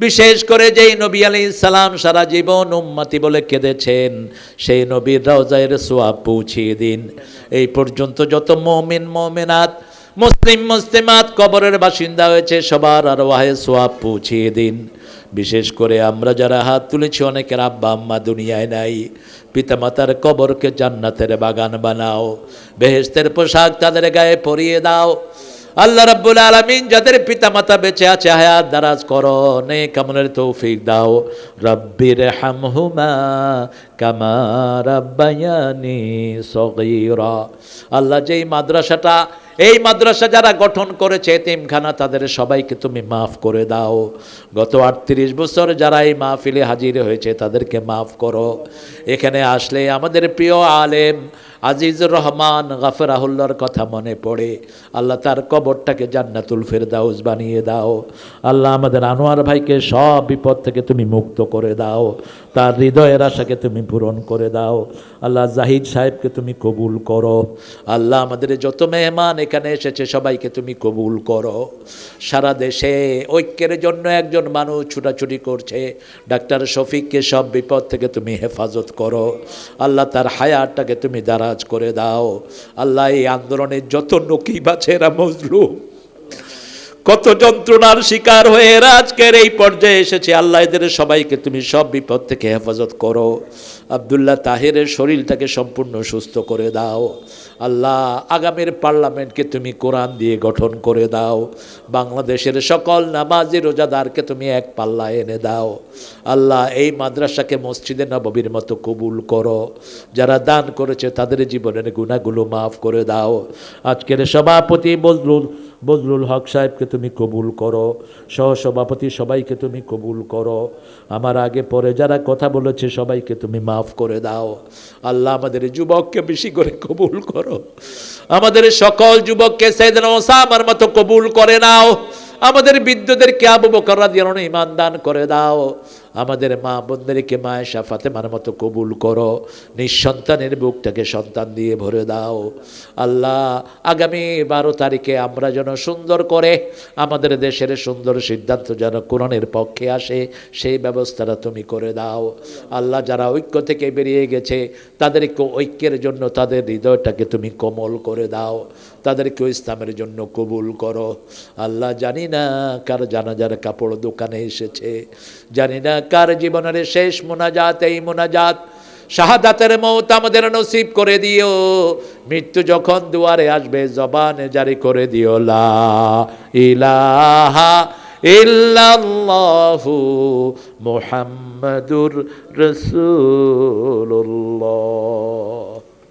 বিশেষ করে যেই নবী আলাইহিস সালাম সারা জীবন উম্মতি বলে কেঁদেছেন, সেই নবীর রওজায়ের সোয়াব পৌঁছিয়ে দিন। এই পর্যন্ত যত মুমিন মুমিনাত, মুসলিম মুসলিমাত কবরের বাসিন্দা হয়েছে, সবার আরওয়াহে সোয়াব পৌঁছিয়ে দিন। বিশেষ করে আমরা যারা হাত তুলেছি, অনেকের আব্বা আম্মা দুনিয়ায় নাই, পিতামাতার কবরকে জান্নাতের বাগান বানাও, বেহেশতের পোশাক তাদের গায়ে পরিয়ে দাও। আল্লাহ রাব্বুল আলামিন যাদের পিতামাতা বেঁচে আছে, হায়াত দারাজ করো, নেক আমলের তৌফিক দাও। রাব্বির হামহুমা কামা রাব্বায়ানি সগীরা। আল্লাহ যেই মাদ্রাসাটা, এই মাদ্রাসা যারা গঠন করেছে এতিমখানা, তাদের সবাইকে তুমি মাফ করে দাও। গত 38 বছর যারা এই মাহফিলে হাজির হয়েছে তাদেরকে মাফ করো। এখানে আসলে আমাদের প্রিয় আলেম আজিজুর রহমান গাফরাহুল্লাহর কথা মনে পড়ে। আল্লাহ তার কবরটাকে জান্নাতুল ফেরদাউস বানিয়ে দাও। আল্লাহ আমাদের আনোয়ার ভাইকে সব বিপদ থেকে তুমি মুক্ত করে দাও, তার হৃদয়ের আশাকে তুমি পূরণ করে দাও। আল্লাহ জাহিদ সাহেবকে তুমি কবুল করো। আল্লাহ আমাদের যত মেহমান এখানে এসেছে সবাইকে তুমি কবুল করো। সারা দেশে ঐক্যের জন্য একজন মানুষ ছুটাছুটি করছে, ডাক্তার শফিককে সব বিপদ থেকে তুমি হেফাজত করো। আল্লাহ তার হায়াতটাকে তুমি দারাজ করে দাও। আল্লাহ এই আন্দোলনের যত নকিব আছে এরা মজলুম, কত যন্ত্রণার শিকার হয়ে এরা আজকের এই পর্যায়ে এসেছে। আল্লাহ এদের সবাইকে তুমি সব বিপদ থেকে হেফাজত করো। আব্দুল্লাহ তাহেরের শরীরটাকে সম্পূর্ণ সুস্থ করে দাও। আল্লাহ আগামীর পার্লামেন্টকে তুমি কোরআন দিয়ে গঠন করে দাও। বাংলাদেশের সকল নামাজি রোজাদারকে তুমি এক পাল্লায় এনে দাও। আল্লাহ এই মাদ্রাসাকে মসজিদে নববীর মতো কবুল করো। যারা দান করেছে তাদের জীবনের গুনাহগুলো মাফ করে দাও। আজকের সভাপতি বজলুল হক সাহেবকে তুমি কবুল করো, সহসভাপতি সবাইকে তুমি কবুল করো। আমার আগে পরে যারা কথা বলেছে সবাইকে তুমি মাফ করে দাও। আল্লাহ আমাদের যুবককে বেশি করে কবুল করো। আমাদের সকল যুবককে সাইয়েদনা ওসামার মতো কবুল করে নাও। আমাদের বৃদ্ধদেরকে আবু বকর রাদিয়াল্লাহু আনহু ঈমান দান করে দাও। আমাদের মা বোনদেরকে মায়েশা ফাতেমার মতো কবুল করো। নিঃসন্তানের বুকটাকে সন্তান দিয়ে ভরে দাও। আল্লাহ আগামী 12 তারিখে আমরা যেন সুন্দর করে আমাদের দেশের সুন্দর সিদ্ধান্ত যেন কোরআনের পক্ষে আসে, সেই ব্যবস্থাটা তুমি করে দাও। আল্লাহ যারা ঐক্য থেকে বেরিয়ে গেছে তাদেরকে ঐক্যের জন্য তাদের হৃদয়টাকে তুমি কোমল করে দাও, তাদেরকে ইসলামের জন্য কবুল করো। আল্লাহ জানি না কার জানাজার কাপড় দোকানে এসেছে, জানি না কার জীবনের শেষ মোনাজাত এই মোনাজাত। শাহাদাতের মওত আমাদের নসিব করে দিও। মৃত্যু যখন দুয়ারে আসবে জবানে জারি করে দিও লা ইলাহা ইল্লাল্লাহু মুহাম্মাদুর রাসূল।